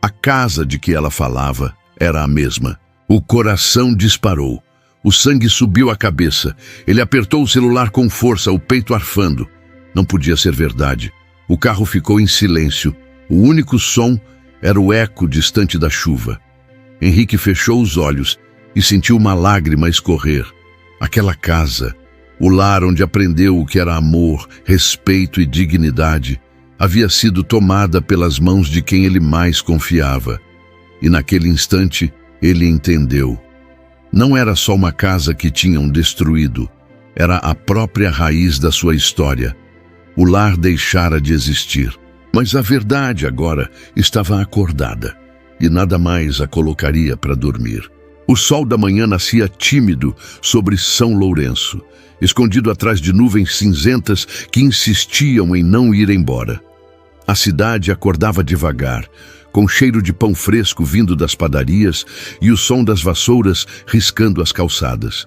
A casa de que ela falava era a mesma. O coração disparou. O sangue subiu à cabeça. Ele apertou o celular com força, o peito arfando. Não podia ser verdade. O carro ficou em silêncio. O único som era o eco distante da chuva. Henrique fechou os olhos e sentiu uma lágrima escorrer. Aquela casa, o lar onde aprendeu o que era amor, respeito e dignidade, havia sido tomada pelas mãos de quem ele mais confiava. E naquele instante, ele entendeu. Não era só uma casa que tinham destruído, era a própria raiz da sua história. O lar deixara de existir. Mas a verdade agora estava acordada e nada mais a colocaria para dormir. O sol da manhã nascia tímido sobre São Lourenço, escondido atrás de nuvens cinzentas que insistiam em não ir embora. A cidade acordava devagar, com cheiro de pão fresco vindo das padarias e o som das vassouras riscando as calçadas.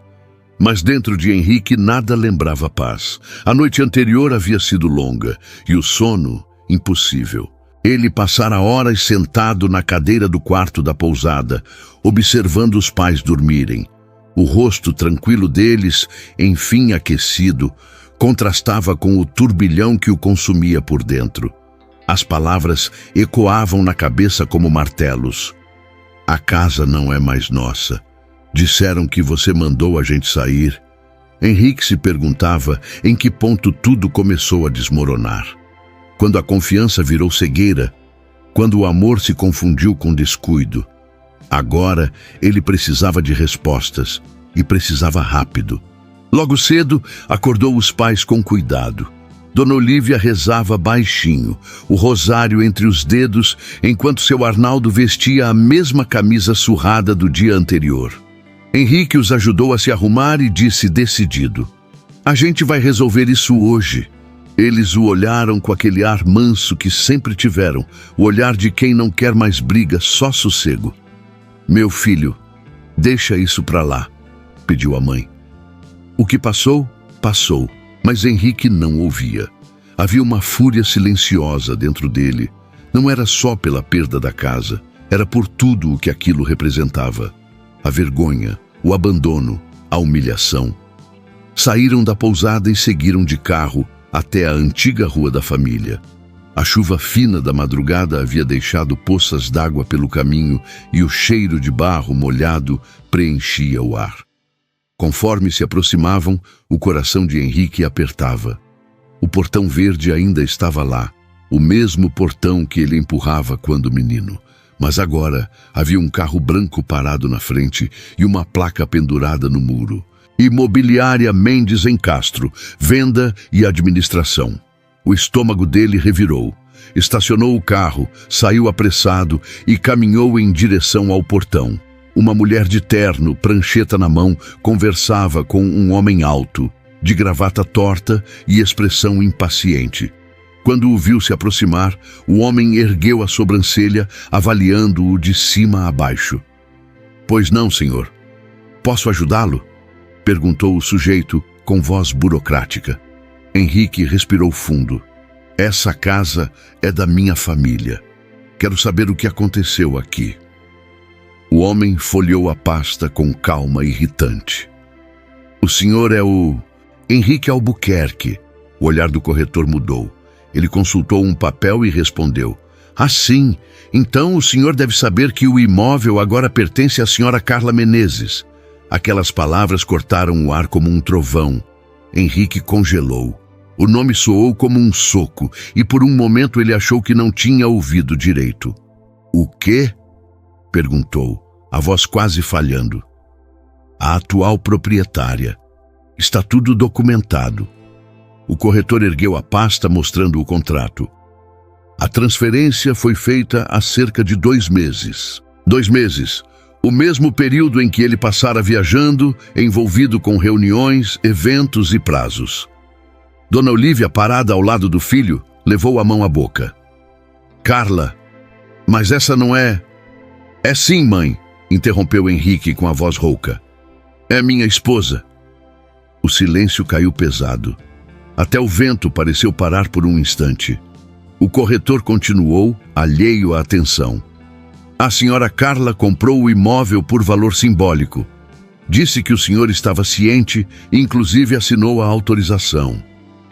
Mas dentro de Henrique nada lembrava paz. A noite anterior havia sido longa e o sono impossível. Ele passara horas sentado na cadeira do quarto da pousada, observando os pais dormirem. O rosto tranquilo deles, enfim aquecido, contrastava com o turbilhão que o consumia por dentro. As palavras ecoavam na cabeça como martelos. A casa não é mais nossa. Disseram que você mandou a gente sair. Henrique se perguntava em que ponto tudo começou a desmoronar. Quando a confiança virou cegueira, quando o amor se confundiu com descuido. Agora ele precisava de respostas e precisava rápido. Logo cedo, acordou os pais com cuidado. Dona Olívia rezava baixinho, o rosário entre os dedos, enquanto seu Arnaldo vestia a mesma camisa surrada do dia anterior. Henrique os ajudou a se arrumar e disse decidido: "A gente vai resolver isso hoje." Eles o olharam com aquele ar manso que sempre tiveram, o olhar de quem não quer mais briga, só sossego. "Meu filho, deixa isso pra lá", pediu a mãe. O que passou, passou, mas Henrique não ouvia. Havia uma fúria silenciosa dentro dele. Não era só pela perda da casa, era por tudo o que aquilo representava. A vergonha, o abandono, a humilhação. Saíram da pousada e seguiram de carro até a antiga rua da família. A chuva fina da madrugada havia deixado poças d'água pelo caminho e o cheiro de barro molhado preenchia o ar. Conforme se aproximavam, o coração de Henrique apertava. O portão verde ainda estava lá, o mesmo portão que ele empurrava quando menino. Mas agora havia um carro branco parado na frente e uma placa pendurada no muro. Imobiliária Mendes em Castro, venda e administração. O estômago dele revirou. Estacionou o carro, saiu apressado e caminhou em direção ao portão. Uma mulher de terno, prancheta na mão, conversava com um homem alto, de gravata torta e expressão impaciente. Quando o viu se aproximar, o homem ergueu a sobrancelha, avaliando-o de cima a baixo. "Pois não, senhor. Posso ajudá-lo?" perguntou o sujeito com voz burocrática. Henrique respirou fundo. "Essa casa é da minha família. Quero saber o que aconteceu aqui." O homem folheou a pasta com calma irritante. "O senhor é o Henrique Albuquerque." O olhar do corretor mudou. Ele consultou um papel e respondeu: "Ah, sim. Então o senhor deve saber que o imóvel agora pertence à senhora Carla Menezes." Aquelas palavras cortaram o ar como um trovão. Henrique congelou. O nome soou como um soco e por um momento ele achou que não tinha ouvido direito. "O quê?" perguntou, a voz quase falhando. "A atual proprietária. Está tudo documentado." O corretor ergueu a pasta mostrando o contrato. "A transferência foi feita há cerca de 2 meses. 2 meses, o mesmo período em que ele passara viajando, envolvido com reuniões, eventos e prazos." Dona Olívia, parada ao lado do filho, levou a mão à boca. "Carla, mas essa não é..." "É sim, mãe", interrompeu Henrique com a voz rouca. "É minha esposa." O silêncio caiu pesado. Até o vento pareceu parar por um instante. O corretor continuou, alheio à atenção. "A senhora Carla comprou o imóvel por valor simbólico. Disse que o senhor estava ciente e inclusive assinou a autorização."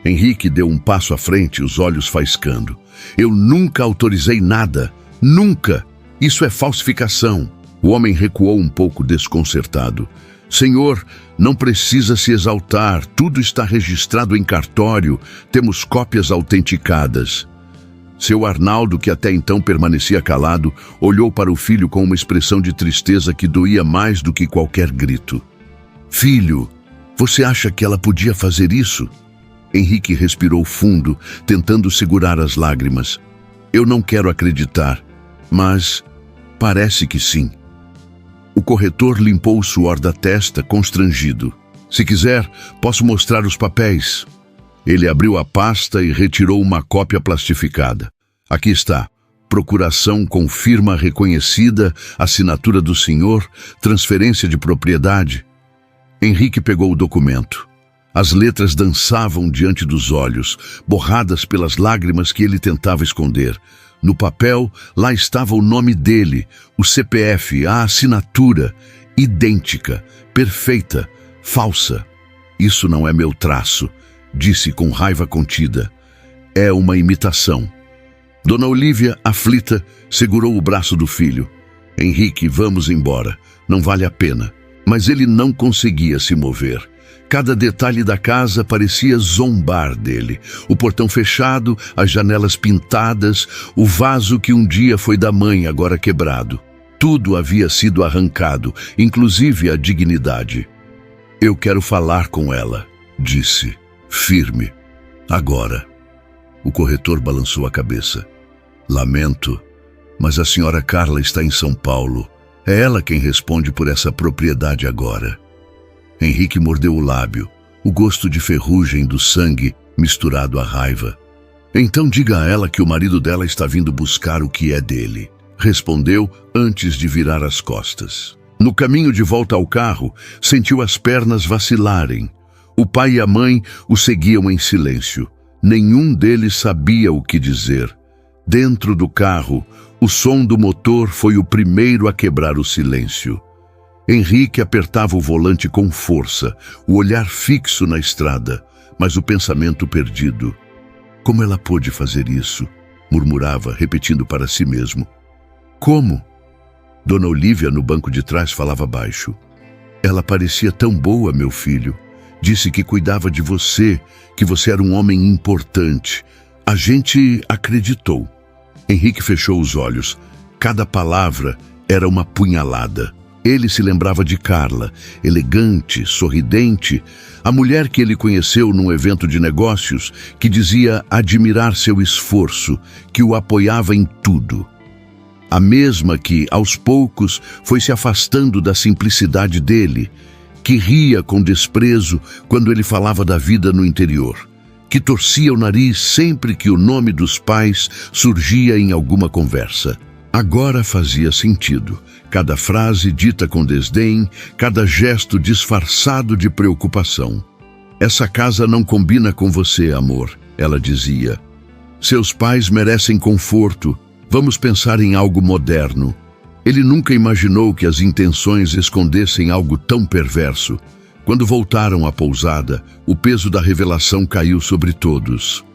Henrique deu um passo à frente, os olhos faiscando. "Eu nunca autorizei nada. Nunca. Isso é falsificação." O homem recuou um pouco desconcertado. "Senhor, não precisa se exaltar. Tudo está registrado em cartório. Temos cópias autenticadas." Seu Arnaldo, que até então permanecia calado, olhou para o filho com uma expressão de tristeza que doía mais do que qualquer grito. "Filho, você acha que ela podia fazer isso?" Henrique respirou fundo, tentando segurar as lágrimas. "Eu não quero acreditar, mas parece que sim." O corretor limpou o suor da testa, constrangido. "Se quiser, posso mostrar os papéis." Ele abriu a pasta e retirou uma cópia plastificada. "Aqui está. Procuração com firma reconhecida, assinatura do senhor, transferência de propriedade." Henrique pegou o documento. As letras dançavam diante dos olhos, borradas pelas lágrimas que ele tentava esconder. No papel, lá estava o nome dele, o CPF, a assinatura, idêntica, perfeita, falsa. "Isso não é meu traço." disse com raiva contida. É uma imitação. Dona Olívia, aflita, segurou o braço do filho. Henrique, vamos embora. Não vale a pena. Mas ele não conseguia se mover. Cada detalhe da casa parecia zombar dele. O portão fechado, as janelas pintadas, o vaso que um dia foi da mãe, agora quebrado. Tudo havia sido arrancado, inclusive a dignidade. Eu quero falar com ela, disse, firme. Agora. O corretor balançou a cabeça. Lamento, mas a senhora Carla está em São Paulo. É ela quem responde por essa propriedade agora. Henrique mordeu o lábio, o gosto de ferrugem do sangue misturado à raiva. Então diga a ela que o marido dela está vindo buscar o que é dele, respondeu antes de virar as costas. No caminho de volta ao carro, sentiu as pernas vacilarem. O pai e a mãe o seguiam em silêncio. Nenhum deles sabia o que dizer. Dentro do carro, o som do motor foi o primeiro a quebrar o silêncio. Henrique apertava o volante com força, o olhar fixo na estrada, mas o pensamento perdido. Como ela pôde fazer isso? Murmurava, repetindo para si mesmo. Como? Dona Olívia, no banco de trás, falava baixo. Ela parecia tão boa, meu filho. Disse que cuidava de você, que você era um homem importante. A gente acreditou. Henrique fechou os olhos. Cada palavra era uma punhalada. Ele se lembrava de Carla, elegante, sorridente, a mulher que ele conheceu num evento de negócios, que dizia admirar seu esforço, que o apoiava em tudo. A mesma que, aos poucos, foi se afastando da simplicidade dele, que ria com desprezo quando ele falava da vida no interior, que torcia o nariz sempre que o nome dos pais surgia em alguma conversa. Agora fazia sentido. Cada frase dita com desdém, cada gesto disfarçado de preocupação. Essa casa não combina com você, amor, ela dizia. Seus pais merecem conforto. Vamos pensar em algo moderno. Ele nunca imaginou que as intenções escondessem algo tão perverso. Quando voltaram à pousada, o peso da revelação caiu sobre todos.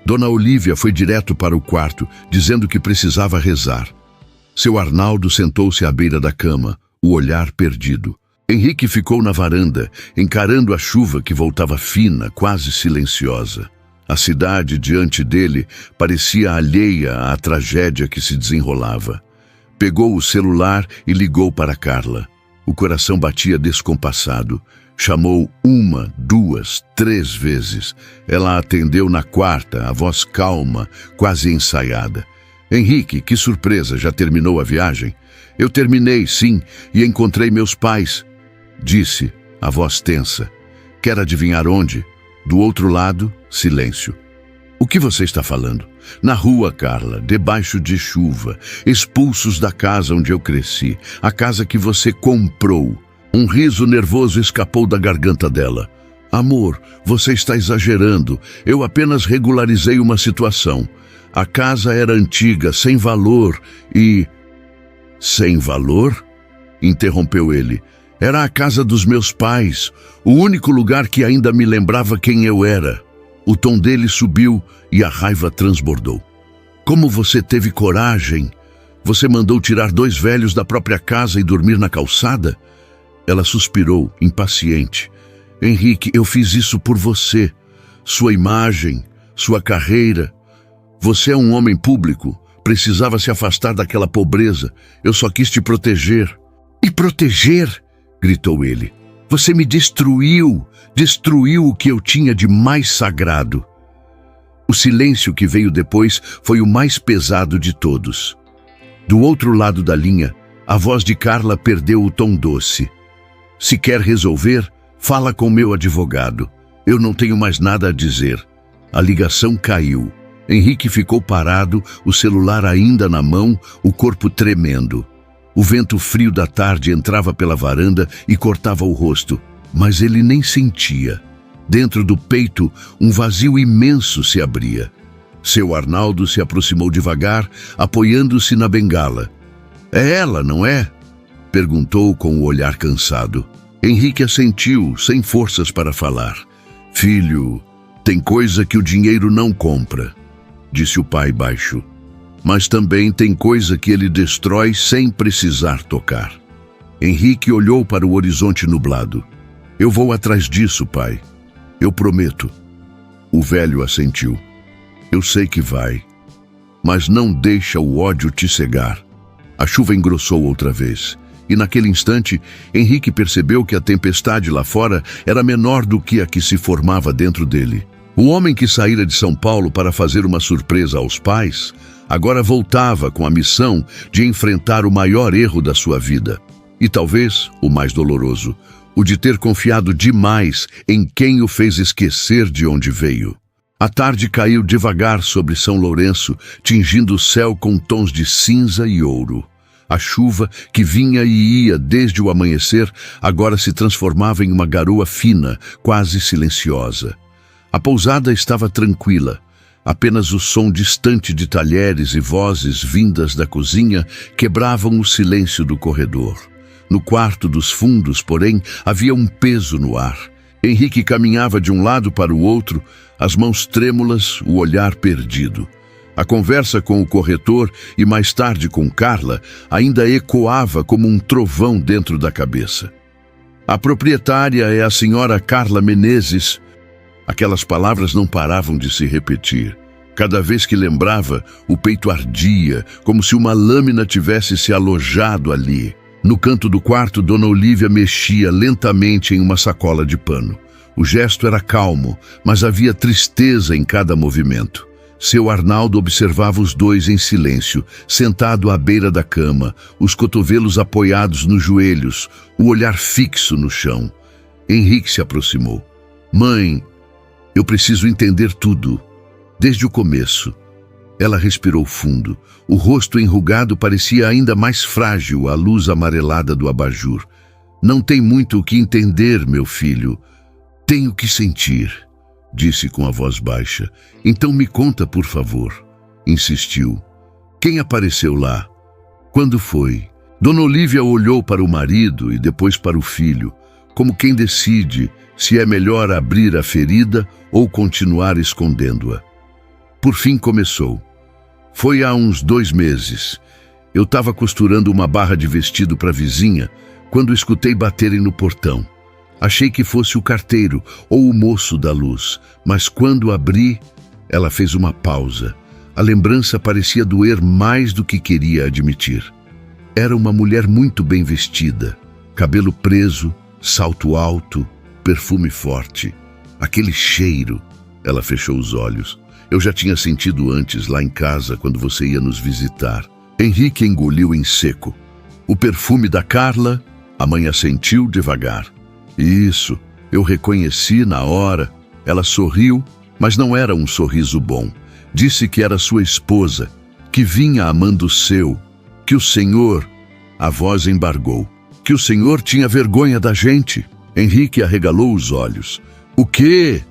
Dona Olívia foi direto para o quarto, dizendo que precisava rezar. Seu Arnaldo sentou-se à beira da cama, o olhar perdido. Henrique ficou na varanda, encarando a chuva que voltava fina, quase silenciosa. A cidade diante dele parecia alheia à tragédia que se desenrolava. Pegou o celular e ligou para Carla. O coração batia descompassado. Chamou 1, 2, 3 vezes. Ela atendeu na quarta, a voz calma, quase ensaiada. Henrique, que surpresa, já terminou a viagem? Eu terminei, sim, e encontrei meus pais, disse, a voz tensa. Quer adivinhar onde? Do outro lado, silêncio. O que você está falando? Na rua, Carla, debaixo de chuva, expulsos da casa onde eu cresci, a casa que você comprou. Um riso nervoso escapou da garganta dela. Amor, você está exagerando. Eu apenas regularizei uma situação. A casa era antiga, sem valor e... Sem valor? Interrompeu ele. Era a casa dos meus pais, o único lugar que ainda me lembrava quem eu era. O tom dele subiu e a raiva transbordou. Como você teve coragem? Você mandou tirar 2 velhos da própria casa e dormir na calçada? Ela suspirou, impaciente. Henrique, eu fiz isso por você. Sua imagem, sua carreira. Você é um homem público, precisava se afastar daquela pobreza. Eu só quis te proteger. E proteger? Gritou ele. Você me destruiu o que eu tinha de mais sagrado. O silêncio que veio depois foi o mais pesado de todos. Do outro lado da linha, a voz de Carla perdeu o tom doce. Se quer resolver, fala com meu advogado. Eu não tenho mais nada a dizer. A ligação caiu. Henrique ficou parado, o celular ainda na mão, o corpo tremendo. O vento frio da tarde entrava pela varanda e cortava o rosto, mas ele nem sentia. Dentro do peito, um vazio imenso se abria. Seu Arnaldo se aproximou devagar, apoiando-se na bengala. É ela, não é? Perguntou com o olhar cansado. Henrique assentiu, sem forças para falar. Filho, Tem coisa que o dinheiro não compra, disse o pai baixo. Mas também tem coisa que ele destrói sem precisar tocar. Henrique olhou para o horizonte nublado. Eu vou atrás disso, pai. Eu prometo. O velho assentiu. Eu sei que vai. Mas não deixa o ódio te cegar. A chuva engrossou outra vez. E naquele instante, Henrique percebeu que a tempestade lá fora era menor do que a que se formava dentro dele. O homem que saíra de São Paulo para fazer uma surpresa aos pais, agora voltava com a missão de enfrentar o maior erro da sua vida. E talvez o mais doloroso, o de ter confiado demais em quem o fez esquecer de onde veio. A tarde caiu devagar sobre São Lourenço, tingindo o céu com tons de cinza e ouro. A chuva, que vinha e ia desde o amanhecer, agora se transformava em uma garoa fina, quase silenciosa. A pousada estava tranquila. Apenas o som distante de talheres e vozes vindas da cozinha quebravam o silêncio do corredor. No quarto dos fundos, porém, havia um peso no ar. Henrique caminhava de um lado para o outro, as mãos trêmulas, o olhar perdido. A conversa com o corretor e mais tarde com Carla ainda ecoava como um trovão dentro da cabeça. A proprietária é a senhora Carla Menezes. Aquelas palavras não paravam de se repetir. Cada vez que lembrava, o peito ardia, como se uma lâmina tivesse se alojado ali. No canto do quarto, Dona Olívia mexia lentamente em uma sacola de pano. O gesto era calmo, mas havia tristeza em cada movimento. Seu Arnaldo observava os dois em silêncio, sentado à beira da cama, os cotovelos apoiados nos joelhos, o olhar fixo no chão. Henrique se aproximou. Mãe, eu preciso entender tudo, desde o começo. Ela respirou fundo. O rosto enrugado parecia ainda mais frágil à luz amarelada do abajur. Não tem muito o que entender, meu filho. Tenho que sentir, disse com a voz baixa. Então me conta, por favor, insistiu. Quem apareceu lá? Quando foi? Dona Olívia olhou para o marido e depois para o filho, como quem decide se é melhor abrir a ferida ou continuar escondendo-a. Por fim começou. Foi há uns 2 meses. Eu estava costurando uma barra de vestido para a vizinha quando escutei baterem no portão. Achei que fosse o carteiro ou o moço da luz, mas quando abri, ela fez uma pausa. A lembrança parecia doer mais do que queria admitir. Era uma mulher muito bem vestida, cabelo preso, salto alto, perfume forte. Aquele cheiro. Ela fechou os olhos. Eu já tinha sentido antes, lá em casa, quando você ia nos visitar. Henrique engoliu em seco. O perfume da Carla, a mãe assentiu devagar. Isso, eu reconheci na hora. Ela sorriu, mas não era um sorriso bom. Disse que era sua esposa, que vinha amando o seu, que o senhor... A voz embargou. Que o senhor tinha vergonha da gente. Henrique arregalou os olhos. O quê?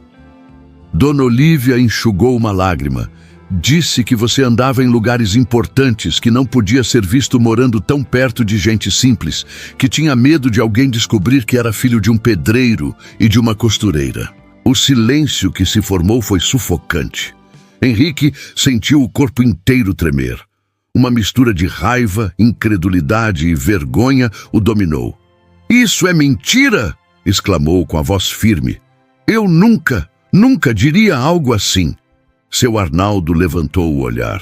Dona Olívia enxugou uma lágrima. Disse que você andava em lugares importantes, que não podia ser visto morando tão perto de gente simples, que tinha medo de alguém descobrir que era filho de um pedreiro e de uma costureira. O silêncio que se formou foi sufocante. Henrique sentiu o corpo inteiro tremer. Uma mistura de raiva, incredulidade e vergonha o dominou. Isso é mentira! Exclamou com a voz firme. Eu nunca diria algo assim. Seu Arnaldo levantou o olhar.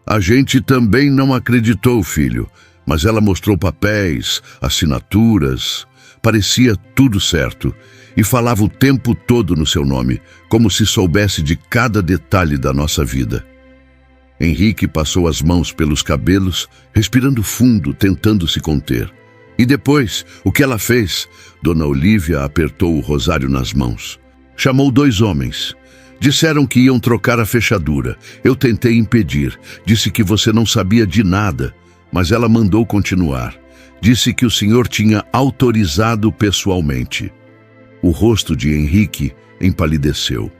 A gente também não acreditou, filho, mas ela mostrou papéis, assinaturas. Parecia tudo certo e falava o tempo todo no seu nome, como se soubesse de cada detalhe da nossa vida. Henrique passou as mãos pelos cabelos, respirando fundo, tentando se conter. E depois, o que ela fez? Dona Olívia apertou o rosário nas mãos. Chamou 2 homens. Disseram que iam trocar a fechadura. Eu tentei impedir. Disse que você não sabia de nada, mas ela mandou continuar. Disse que o senhor tinha autorizado pessoalmente. O rosto de Henrique empalideceu.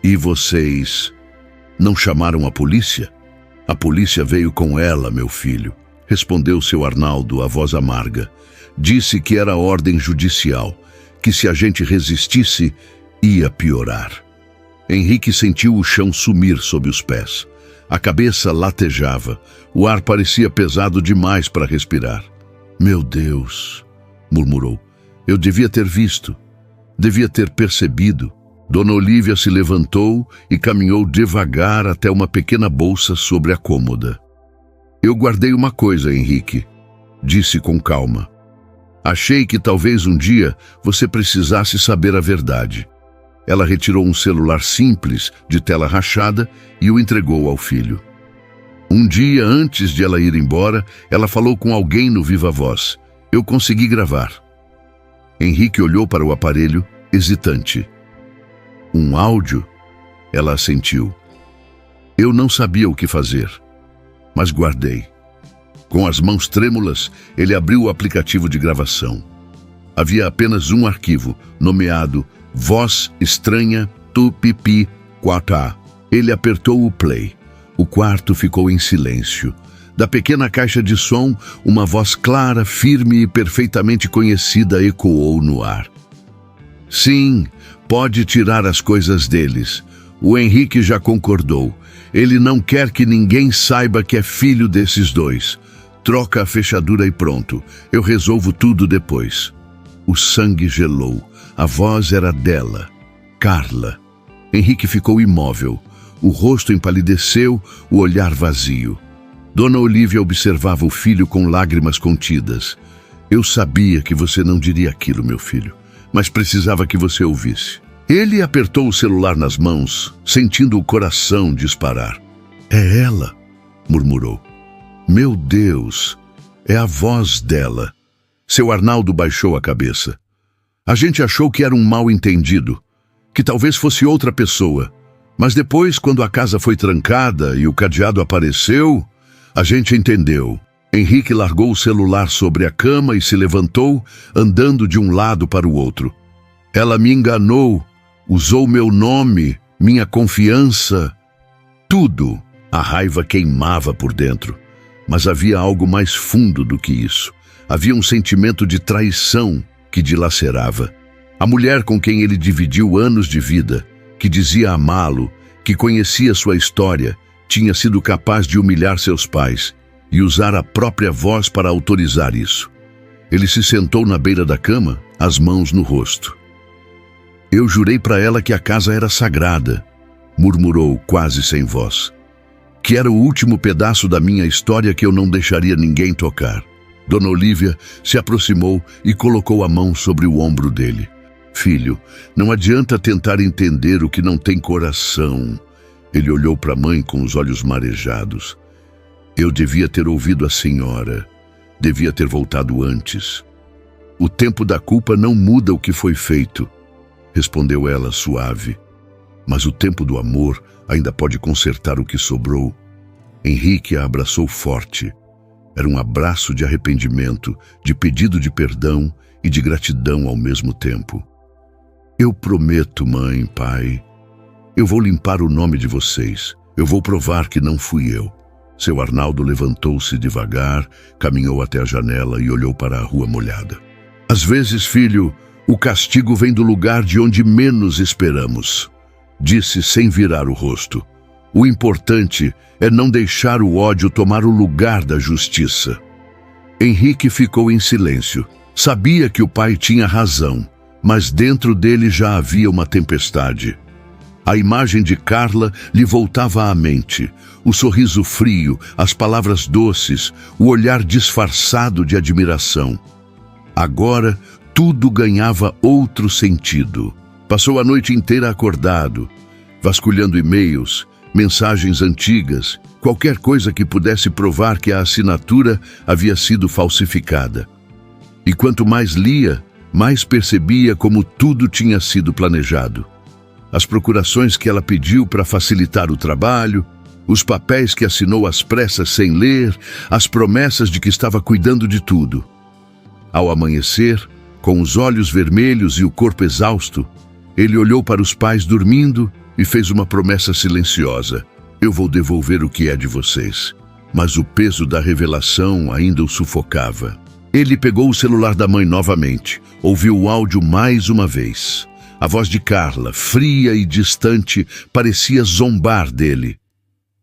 E vocês não chamaram a polícia? A polícia veio com ela, meu filho, respondeu seu Arnaldo, a voz amarga. Disse que era ordem judicial, que se a gente resistisse, ia piorar. Henrique sentiu o chão sumir sob os pés. A cabeça latejava. O ar parecia pesado demais para respirar. Meu Deus, murmurou. Eu devia ter visto. Devia ter percebido. Dona Olívia se levantou e caminhou devagar até uma pequena bolsa sobre a cômoda. Eu guardei uma coisa, Henrique, disse com calma. Achei que talvez um dia você precisasse saber a verdade. Ela retirou um celular simples, de tela rachada, e o entregou ao filho. Um dia antes de ela ir embora, ela falou com alguém no Viva Voz. Eu consegui gravar. Henrique olhou para o aparelho, hesitante. Um áudio? Ela assentiu. Eu não sabia o que fazer, mas guardei. Com as mãos trêmulas, ele abriu o aplicativo de gravação. Havia apenas um arquivo, nomeado Voz Estranha Tupipi 4A. Ele apertou o play. O quarto ficou em silêncio. Da pequena caixa de som, uma voz clara, firme e perfeitamente conhecida ecoou no ar. Sim, pode tirar as coisas deles. O Henrique já concordou. Ele não quer que ninguém saiba que é filho desses dois. Troca a fechadura e pronto. Eu resolvo tudo depois. O sangue gelou. A voz era dela, Carla. Henrique ficou imóvel. O rosto empalideceu, o olhar vazio. Dona Olívia observava o filho com lágrimas contidas. Eu sabia que você não diria aquilo, meu filho, mas precisava que você ouvisse. Ele apertou o celular nas mãos, sentindo o coração disparar. É ela, murmurou. Meu Deus, é a voz dela. Seu Arnaldo baixou a cabeça. A gente achou que era um mal-entendido, que talvez fosse outra pessoa. Mas depois, quando a casa foi trancada e o cadeado apareceu, a gente entendeu. Henrique largou o celular sobre a cama e se levantou, andando de um lado para o outro. Ela me enganou, usou meu nome, minha confiança, tudo. A raiva queimava por dentro, mas havia algo mais fundo do que isso. Havia um sentimento de traição que dilacerava. A mulher com quem ele dividiu anos de vida, que dizia amá-lo, que conhecia sua história, tinha sido capaz de humilhar seus pais e usar a própria voz para autorizar isso. Ele se sentou na beira da cama, as mãos no rosto. Eu jurei para ela que a casa era sagrada, murmurou quase sem voz. Que era o último pedaço da minha história que eu não deixaria ninguém tocar. Dona Olívia se aproximou e colocou a mão sobre o ombro dele. Filho, não adianta tentar entender o que não tem coração. Ele olhou para a mãe com os olhos marejados. Eu devia ter ouvido a senhora. Devia ter voltado antes. O tempo da culpa não muda o que foi feito, respondeu ela suave. Mas o tempo do amor ainda pode consertar o que sobrou. Henrique a abraçou forte. Era um abraço de arrependimento, de pedido de perdão e de gratidão ao mesmo tempo. Eu prometo, mãe, pai, eu vou limpar o nome de vocês. Eu vou provar que não fui eu. Seu Arnaldo levantou-se devagar, caminhou até a janela e olhou para a rua molhada. Às vezes, filho, o castigo vem do lugar de onde menos esperamos, disse sem virar o rosto. O importante é não deixar o ódio tomar o lugar da justiça. Henrique ficou em silêncio. Sabia que o pai tinha razão, mas dentro dele já havia uma tempestade. A imagem de Carla lhe voltava à mente. O sorriso frio, as palavras doces, o olhar disfarçado de admiração. Agora, tudo ganhava outro sentido. Passou a noite inteira acordado, vasculhando e-mails, mensagens antigas, qualquer coisa que pudesse provar que a assinatura havia sido falsificada. E quanto mais lia, mais percebia como tudo tinha sido planejado. As procurações que ela pediu para facilitar o trabalho, os papéis que assinou às pressas sem ler, as promessas de que estava cuidando de tudo. Ao amanhecer, com os olhos vermelhos e o corpo exausto, ele olhou para os pais dormindo e fez uma promessa silenciosa. Eu vou devolver o que é de vocês. Mas o peso da revelação ainda o sufocava. Ele pegou o celular da mãe novamente, ouviu o áudio mais uma vez. A voz de Carla, fria e distante, parecia zombar dele.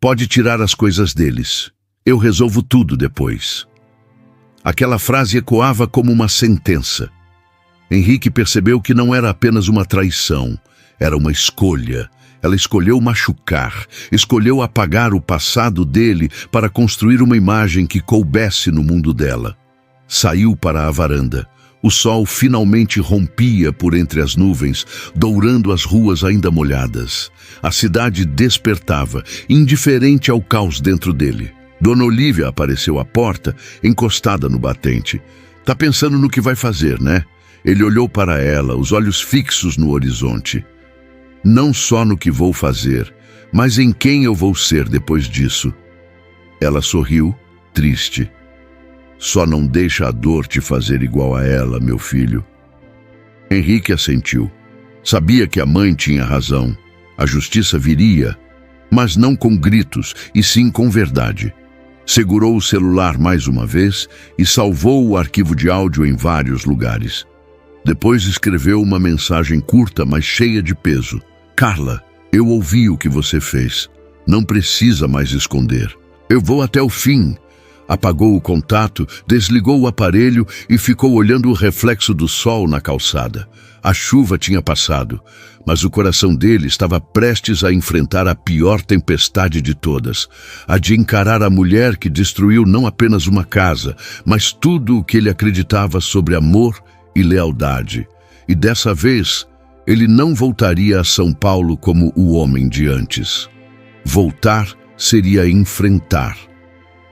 Pode tirar as coisas deles. Eu resolvo tudo depois. Aquela frase ecoava como uma sentença. Henrique percebeu que não era apenas uma traição, era uma escolha. Ela escolheu machucar, escolheu apagar o passado dele para construir uma imagem que coubesse no mundo dela. Saiu para a varanda. O sol finalmente rompia por entre as nuvens, dourando as ruas ainda molhadas. A cidade despertava, indiferente ao caos dentro dele. Dona Olívia apareceu à porta, encostada no batente. Tá pensando no que vai fazer, né? Ele olhou para ela, os olhos fixos no horizonte. Não só no que vou fazer, mas em quem eu vou ser depois disso. Ela sorriu, triste. Só não deixa a dor te fazer igual a ela, meu filho. Henrique assentiu. Sabia que a mãe tinha razão. A justiça viria, mas não com gritos, e sim com verdade. Segurou o celular mais uma vez e salvou o arquivo de áudio em vários lugares. Depois escreveu uma mensagem curta, mas cheia de peso. Carla, eu ouvi o que você fez. Não precisa mais esconder. Eu vou até o fim. Apagou o contato, desligou o aparelho e ficou olhando o reflexo do sol na calçada. A chuva tinha passado, mas o coração dele estava prestes a enfrentar a pior tempestade de todas, a de encarar a mulher que destruiu não apenas uma casa, mas tudo o que ele acreditava sobre amor e lealdade. E dessa vez, ele não voltaria a São Paulo como o homem de antes. Voltar seria enfrentar.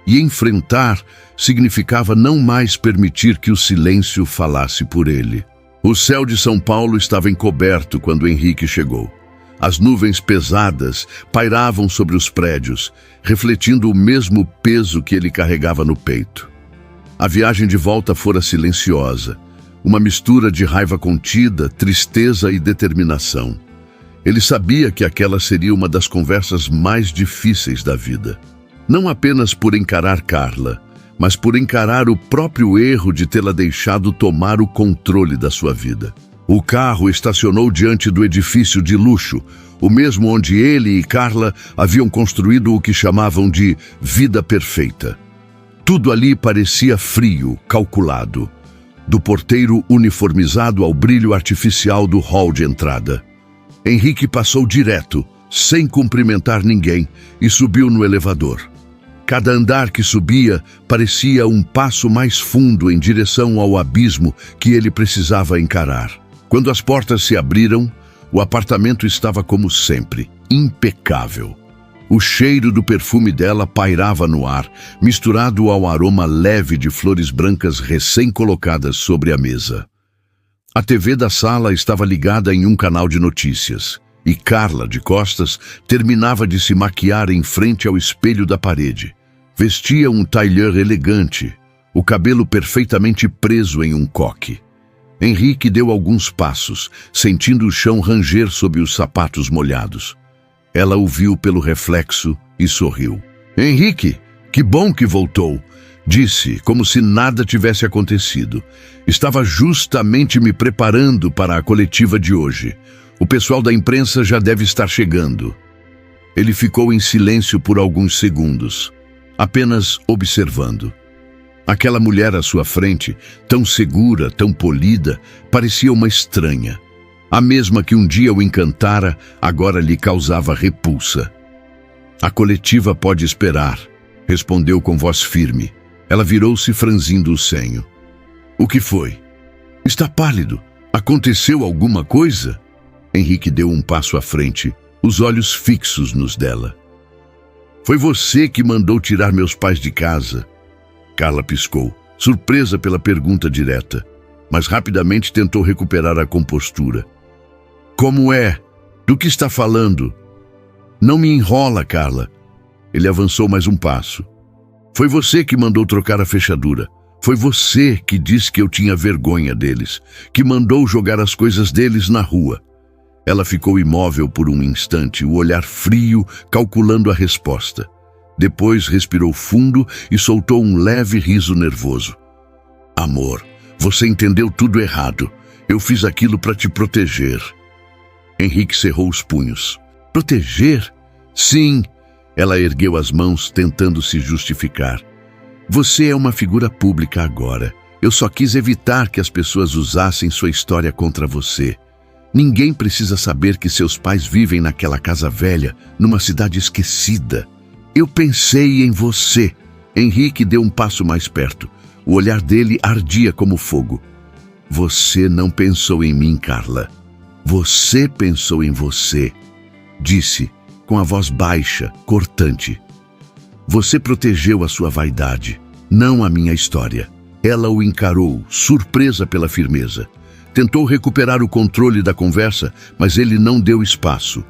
E enfrentar significava não mais permitir que o silêncio falasse por ele. O céu de São Paulo estava encoberto quando Henrique chegou. As nuvens pesadas pairavam sobre os prédios, refletindo o mesmo peso que ele carregava no peito. A viagem de volta fora silenciosa, uma mistura de raiva contida, tristeza e determinação. Ele sabia que aquela seria uma das conversas mais difíceis da vida. Não apenas por encarar Carla, mas por encarar o próprio erro de tê-la deixado tomar o controle da sua vida. O carro estacionou diante do edifício de luxo, o mesmo onde ele e Carla haviam construído o que chamavam de vida perfeita. Tudo ali parecia frio, calculado, do porteiro uniformizado ao brilho artificial do hall de entrada. Henrique passou direto, sem cumprimentar ninguém, e subiu no elevador. Cada andar que subia parecia um passo mais fundo em direção ao abismo que ele precisava encarar. Quando as portas se abriram, o apartamento estava como sempre, impecável. O cheiro do perfume dela pairava no ar, misturado ao aroma leve de flores brancas recém-colocadas sobre a mesa. A TV da sala estava ligada em um canal de notícias, e Carla, de costas, terminava de se maquiar em frente ao espelho da parede. Vestia um tailleur elegante, o cabelo perfeitamente preso em um coque. Henrique deu alguns passos, sentindo o chão ranger sob os sapatos molhados. Ela o viu pelo reflexo e sorriu. Henrique, que bom que voltou, disse, como se nada tivesse acontecido. Estava justamente me preparando para a coletiva de hoje. O pessoal da imprensa já deve estar chegando. Ele ficou em silêncio por alguns segundos, apenas observando. Aquela mulher à sua frente, tão segura, tão polida, parecia uma estranha. A mesma que um dia o encantara, agora lhe causava repulsa. A coletiva pode esperar, respondeu com voz firme. Ela virou-se franzindo o senho. O que foi? Está pálido. Aconteceu alguma coisa? Henrique deu um passo à frente, os olhos fixos nos dela. Foi você que mandou tirar meus pais de casa. Carla piscou, surpresa pela pergunta direta, mas rapidamente tentou recuperar a compostura. Como é? Do que está falando? Não me enrola, Carla. Ele avançou mais um passo. Foi você que mandou trocar a fechadura. Foi você que disse que eu tinha vergonha deles, que mandou jogar as coisas deles na rua. Ela ficou imóvel por um instante, o olhar frio, calculando a resposta. Depois respirou fundo e soltou um leve riso nervoso. Amor, você entendeu tudo errado. Eu fiz aquilo para te proteger. Henrique cerrou os punhos. Proteger? Sim. Ela ergueu as mãos, tentando se justificar. Você é uma figura pública agora. Eu só quis evitar que as pessoas usassem sua história contra você. Ninguém precisa saber que seus pais vivem naquela casa velha, numa cidade esquecida. Eu pensei em você. Henrique deu um passo mais perto. O olhar dele ardia como fogo. Você não pensou em mim, Carla. Você pensou em você, disse, com a voz baixa, cortante. Você protegeu a sua vaidade, não a minha história. Ela o encarou, surpresa pela firmeza. Tentou recuperar o controle da conversa, mas ele não deu espaço.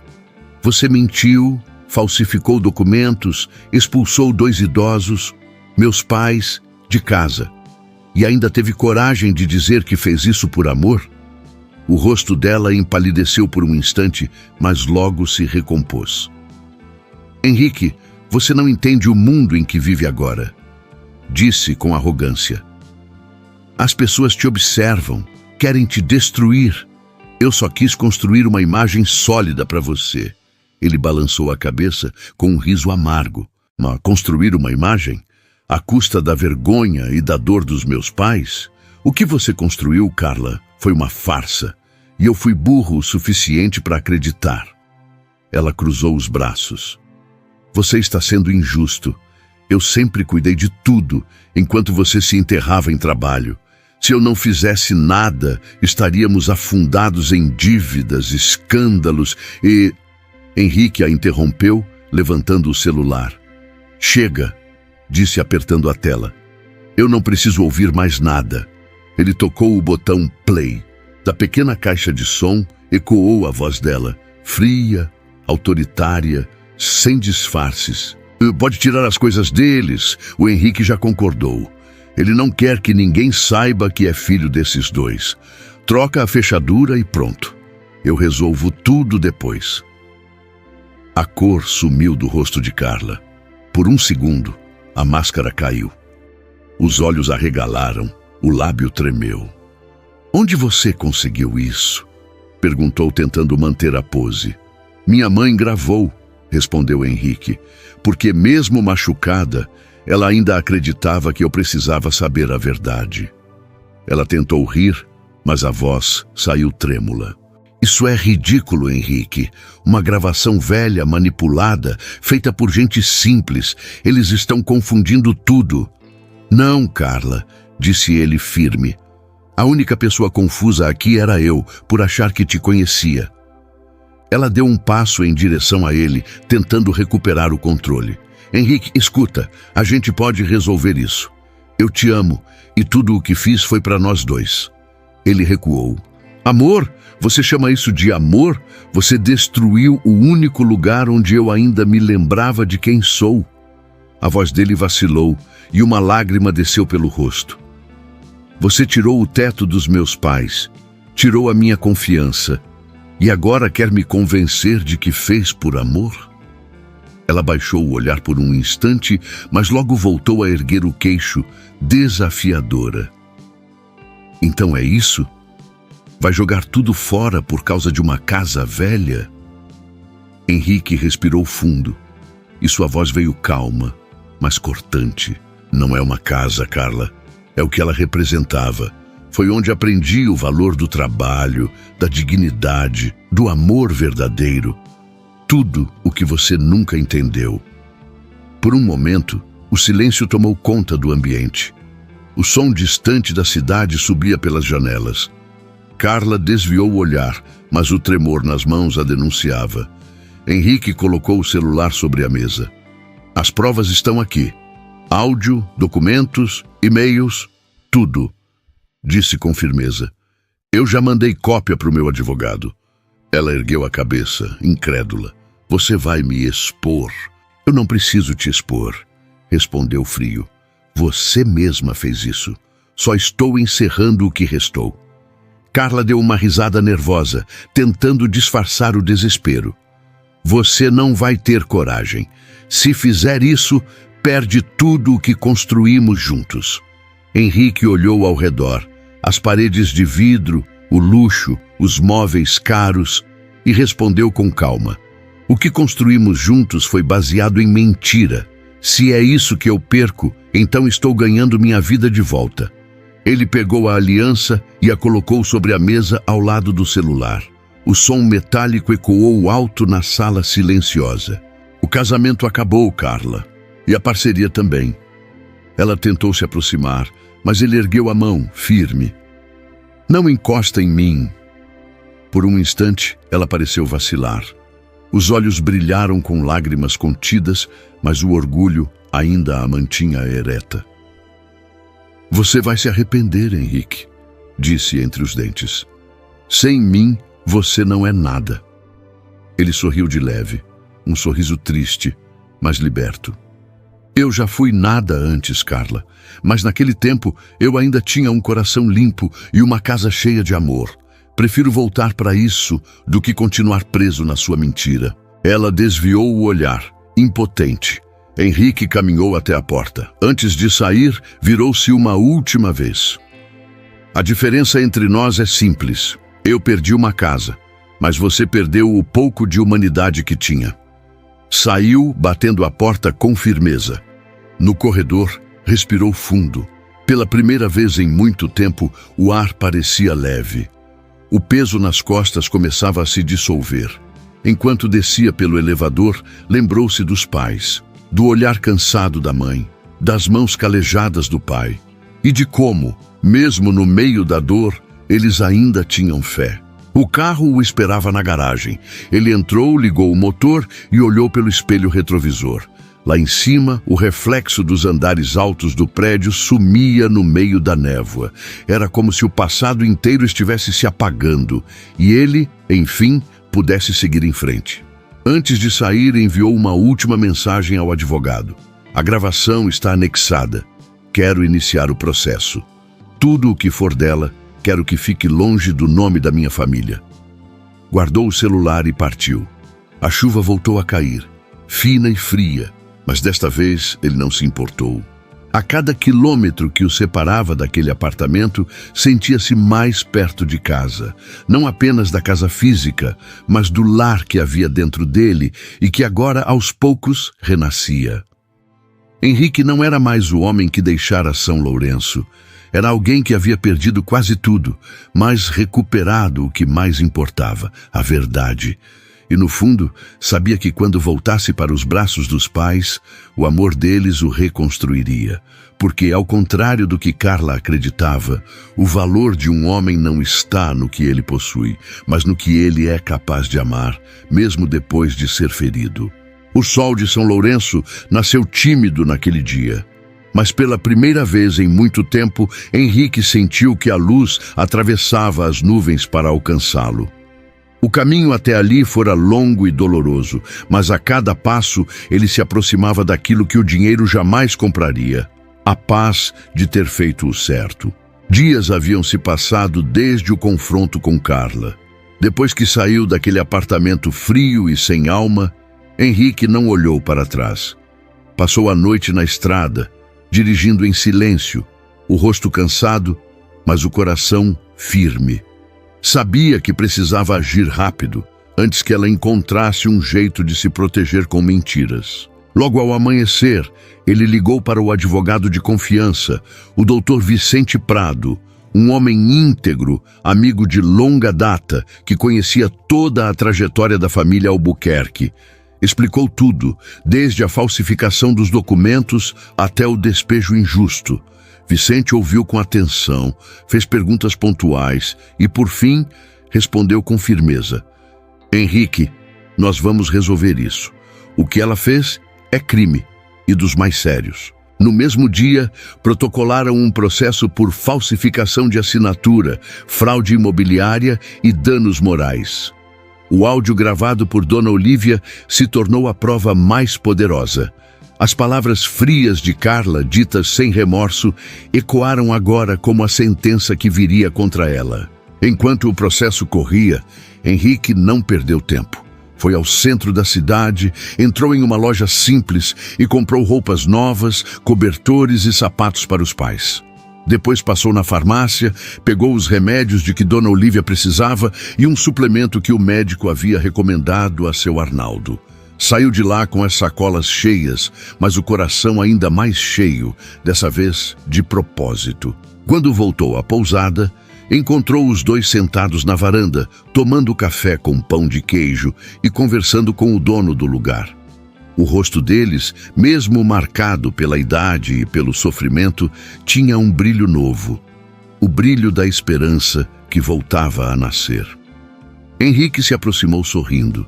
Você mentiu, falsificou documentos, expulsou 2 idosos, meus pais, de casa. E ainda teve coragem de dizer que fez isso por amor? O rosto dela empalideceu por um instante, mas logo se recompôs. Henrique, você não entende o mundo em que vive agora, disse com arrogância. As pessoas te observam, querem te destruir. Eu só quis construir uma imagem sólida para você. Ele balançou a cabeça com um riso amargo. Mas construir uma imagem? À custa da vergonha e da dor dos meus pais? O que você construiu, Carla, foi uma farsa. E eu fui burro o suficiente para acreditar. Ela cruzou os braços. Você está sendo injusto. Eu sempre cuidei de tudo, enquanto você se enterrava em trabalho. Se eu não fizesse nada, estaríamos afundados em dívidas, escândalos e... Henrique a interrompeu, levantando o celular. Chega, disse apertando a tela. Eu não preciso ouvir mais nada. Ele tocou o botão play. Da pequena caixa de som, ecoou a voz dela, fria, autoritária, sem disfarces. Pode tirar as coisas deles, o Henrique já concordou. Ele não quer que ninguém saiba que é filho desses 2. Troca a fechadura e pronto. Eu resolvo tudo depois. A cor sumiu do rosto de Carla. Por um segundo, a máscara caiu. Os olhos arregalaram, o lábio tremeu. Onde você conseguiu isso? Perguntou tentando manter a pose. Minha mãe gravou, respondeu Henrique, porque mesmo machucada, ela ainda acreditava que eu precisava saber a verdade. Ela tentou rir, mas a voz saiu trêmula. Isso é ridículo, Henrique. Uma gravação velha, manipulada, feita por gente simples. Eles estão confundindo tudo. Não, Carla, disse ele firme. A única pessoa confusa aqui era eu, por achar que te conhecia. Ela deu um passo em direção a ele, tentando recuperar o controle. Henrique, escuta, a gente pode resolver isso. Eu te amo, e tudo o que fiz foi para nós 2. Ele recuou. Amor? Você chama isso de amor? Você destruiu o único lugar onde eu ainda me lembrava de quem sou. A voz dele vacilou, e uma lágrima desceu pelo rosto. Você tirou o teto dos meus pais, tirou a minha confiança, e agora quer me convencer de que fez por amor? Ela baixou o olhar por um instante, mas logo voltou a erguer o queixo, desafiadora. Então é isso? Vai jogar tudo fora por causa de uma casa velha? Henrique respirou fundo, e sua voz veio calma, mas cortante. Não é uma casa, Carla. É o que ela representava. Foi onde aprendi o valor do trabalho, da dignidade, do amor verdadeiro. Tudo o que você nunca entendeu. Por um momento, o silêncio tomou conta do ambiente. O som distante da cidade subia pelas janelas. Carla desviou o olhar, mas o tremor nas mãos a denunciava. Henrique colocou o celular sobre a mesa. As provas estão aqui. Áudio, documentos, e-mails, tudo, disse com firmeza. Eu já mandei cópia para o meu advogado. Ela ergueu a cabeça, incrédula. Você vai me expor? Eu não preciso te expor, respondeu frio. Você mesma fez isso. Só estou encerrando o que restou. Carla deu uma risada nervosa, tentando disfarçar o desespero. Você não vai ter coragem. Se fizer isso, perde tudo o que construímos juntos. Henrique olhou ao redor. As paredes de vidro, o luxo, os móveis caros. e respondeu com calma: o que construímos juntos foi baseado em mentira. Se é isso que eu perco, então estou ganhando minha vida de volta. Ele pegou a aliança e a colocou sobre a mesa ao lado do celular. O som metálico ecoou alto na sala silenciosa. O casamento acabou, Carla. E a parceria também. Ela tentou se aproximar, mas ele ergueu a mão, firme. Não encosta em mim. Por um instante, ela pareceu vacilar. Os olhos brilharam com lágrimas contidas, mas o orgulho ainda a mantinha ereta. Você vai se arrepender, Henrique, disse entre os dentes. Sem mim, você não é nada. Ele sorriu de leve, um sorriso triste, mas liberto. Eu já fui nada antes, Carla, mas naquele tempo eu ainda tinha um coração limpo e uma casa cheia de amor. Prefiro voltar para isso do que continuar preso na sua mentira. Ela desviou o olhar, impotente. Henrique caminhou até a porta. Antes de sair, virou-se uma última vez. A diferença entre nós é simples. Eu perdi uma casa, mas você perdeu o pouco de humanidade que tinha. Saiu, batendo a porta com firmeza. No corredor, respirou fundo. Pela primeira vez em muito tempo, o ar parecia leve. O peso nas costas começava a se dissolver. Enquanto descia pelo elevador, lembrou-se dos pais, do olhar cansado da mãe, das mãos calejadas do pai, e de como, mesmo no meio da dor, eles ainda tinham fé. O carro o esperava na garagem. Ele entrou, ligou o motor e olhou pelo espelho retrovisor. Lá em cima, o reflexo dos andares altos do prédio sumia no meio da névoa. Era como se o passado inteiro estivesse se apagando e ele, enfim, pudesse seguir em frente. Antes de sair, enviou uma última mensagem ao advogado. A gravação está anexada. Quero iniciar o processo. Tudo o que for dela, quero que fique longe do nome da minha família. Guardou o celular e partiu. A chuva voltou a cair, fina e fria, mas desta vez ele não se importou. A cada quilômetro que o separava daquele apartamento, sentia-se mais perto de casa. Não apenas da casa física, mas do lar que havia dentro dele e que agora, aos poucos, renascia. Henrique não era mais o homem que deixara São Lourenço. Era alguém que havia perdido quase tudo, mas recuperado o que mais importava, a verdade. E no fundo, sabia que quando voltasse para os braços dos pais, o amor deles o reconstruiria. Porque, ao contrário do que Carla acreditava, o valor de um homem não está no que ele possui, mas no que ele é capaz de amar, mesmo depois de ser ferido. O sol de São Lourenço nasceu tímido naquele dia. Mas pela primeira vez em muito tempo, Henrique sentiu que a luz atravessava as nuvens para alcançá-lo. O caminho até ali fora longo e doloroso, mas a cada passo ele se aproximava daquilo que o dinheiro jamais compraria: a paz de ter feito o certo. Dias haviam se passado desde o confronto com Carla. Depois que saiu daquele apartamento frio e sem alma, Henrique não olhou para trás. Passou a noite na estrada, dirigindo em silêncio, o rosto cansado, mas o coração firme. Sabia que precisava agir rápido, antes que ela encontrasse um jeito de se proteger com mentiras. Logo ao amanhecer, ele ligou para o advogado de confiança, o Dr. Vicente Prado, um homem íntegro, amigo de longa data, que conhecia toda a trajetória da família Albuquerque. Explicou tudo, desde a falsificação dos documentos até o despejo injusto. Vicente ouviu com atenção, fez perguntas pontuais e, por fim, respondeu com firmeza: Henrique, nós vamos resolver isso. O que ela fez é crime, e dos mais sérios. No mesmo dia, protocolaram um processo por falsificação de assinatura, fraude imobiliária e danos morais. O áudio gravado por Dona Olívia se tornou a prova mais poderosa. As palavras frias de Carla, ditas sem remorso, ecoaram agora como a sentença que viria contra ela. Enquanto o processo corria, Henrique não perdeu tempo. Foi ao centro da cidade, entrou em uma loja simples e comprou roupas novas, cobertores e sapatos para os pais. Depois passou na farmácia, pegou os remédios de que Dona Olívia precisava e um suplemento que o médico havia recomendado a seu Arnaldo. Saiu de lá com as sacolas cheias, mas o coração ainda mais cheio, dessa vez de propósito. Quando voltou à pousada, encontrou os dois sentados na varanda, tomando café com pão de queijo e conversando com o dono do lugar. O rosto deles, mesmo marcado pela idade e pelo sofrimento, tinha um brilho novo, o brilho da esperança que voltava a nascer. Henrique se aproximou sorrindo.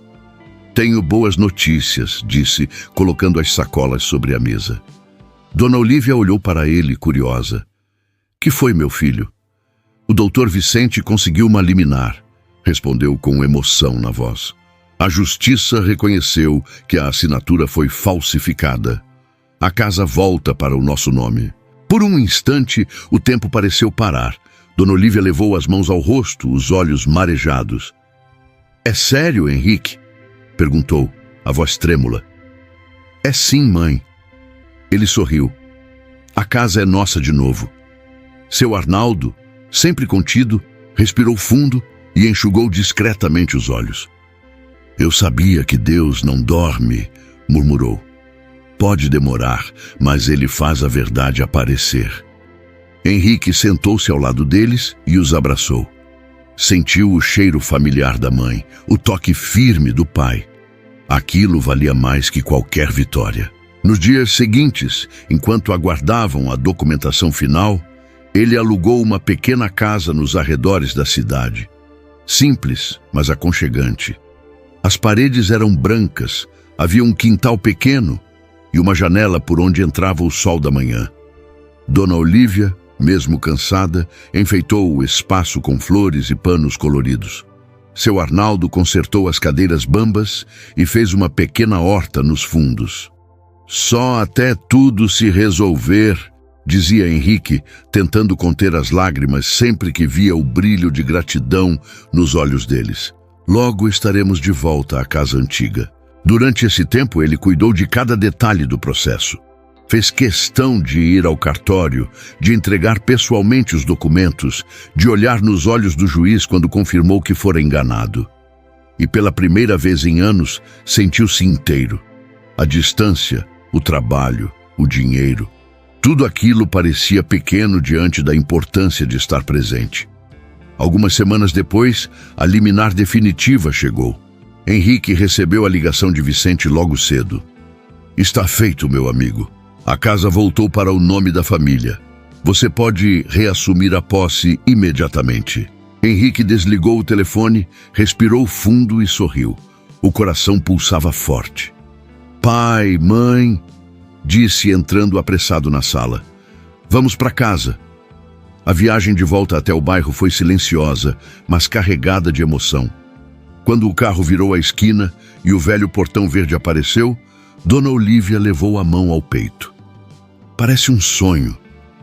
"Tenho boas notícias", disse, colocando as sacolas sobre a mesa. Dona Olívia olhou para ele, curiosa. "Que foi, meu filho?" "O doutor Vicente conseguiu uma liminar", respondeu com emoção na voz. "A justiça reconheceu que a assinatura foi falsificada. A casa volta para o nosso nome." Por um instante, o tempo pareceu parar. Dona Olívia levou as mãos ao rosto, os olhos marejados. "É sério, Henrique?" perguntou, a voz trêmula. "É sim, mãe." Ele sorriu. "A casa é nossa de novo." Seu Arnaldo, sempre contido, respirou fundo e enxugou discretamente os olhos. "Eu sabia que Deus não dorme", murmurou. "Pode demorar, mas ele faz a verdade aparecer." Henrique sentou-se ao lado deles e os abraçou. Sentiu o cheiro familiar da mãe, o toque firme do pai. Aquilo valia mais que qualquer vitória. Nos dias seguintes, enquanto aguardavam a documentação final, ele alugou uma pequena casa nos arredores da cidade. Simples, mas aconchegante. As paredes eram brancas, havia um quintal pequeno e uma janela por onde entrava o sol da manhã. Dona Olívia, mesmo cansada, enfeitou o espaço com flores e panos coloridos. Seu Arnaldo consertou as cadeiras bambas e fez uma pequena horta nos fundos. "Só até tudo se resolver", dizia Henrique, tentando conter as lágrimas sempre que via o brilho de gratidão nos olhos deles. "Logo estaremos de volta à casa antiga." Durante esse tempo, ele cuidou de cada detalhe do processo. Fez questão de ir ao cartório, de entregar pessoalmente os documentos, de olhar nos olhos do juiz quando confirmou que fora enganado. E pela primeira vez em anos, sentiu-se inteiro. A distância, o trabalho, o dinheiro, tudo aquilo parecia pequeno diante da importância de estar presente. Algumas semanas depois, a liminar definitiva chegou. Henrique recebeu a ligação de Vicente logo cedo. "Está feito, meu amigo. A casa voltou para o nome da família. Você pode reassumir a posse imediatamente." Henrique desligou o telefone, respirou fundo e sorriu. O coração pulsava forte. "Pai, mãe", disse entrando apressado na sala. "Vamos para casa." A viagem de volta até o bairro foi silenciosa, mas carregada de emoção. Quando o carro virou a esquina e o velho portão verde apareceu, Dona Olívia levou a mão ao peito. "Parece um sonho",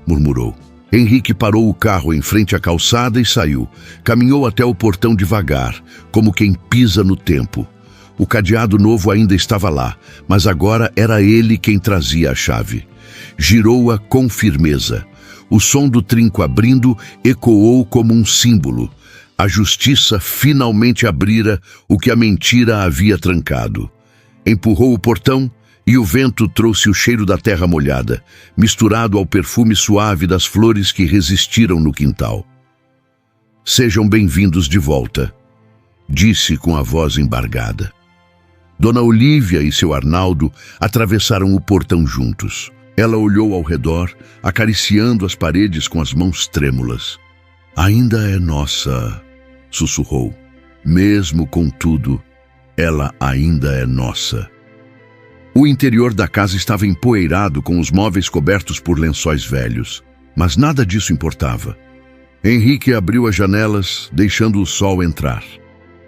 murmurou. Henrique parou o carro em frente à calçada e saiu. Caminhou até o portão devagar, como quem pisa no tempo. O cadeado novo ainda estava lá, mas agora era ele quem trazia a chave. Girou-a com firmeza. O som do trinco abrindo ecoou como um símbolo. A justiça finalmente abrira o que a mentira havia trancado. Empurrou o portão e o vento trouxe o cheiro da terra molhada, misturado ao perfume suave das flores que resistiram no quintal. "Sejam bem-vindos de volta", disse com a voz embargada. Dona Olívia e seu Arnaldo atravessaram o portão juntos. Ela olhou ao redor, acariciando as paredes com as mãos trêmulas. "Ainda é nossa", sussurrou. "Mesmo com tudo, ela ainda é nossa." O interior da casa estava empoeirado com os móveis cobertos por lençóis velhos, mas nada disso importava. Henrique abriu as janelas, deixando o sol entrar.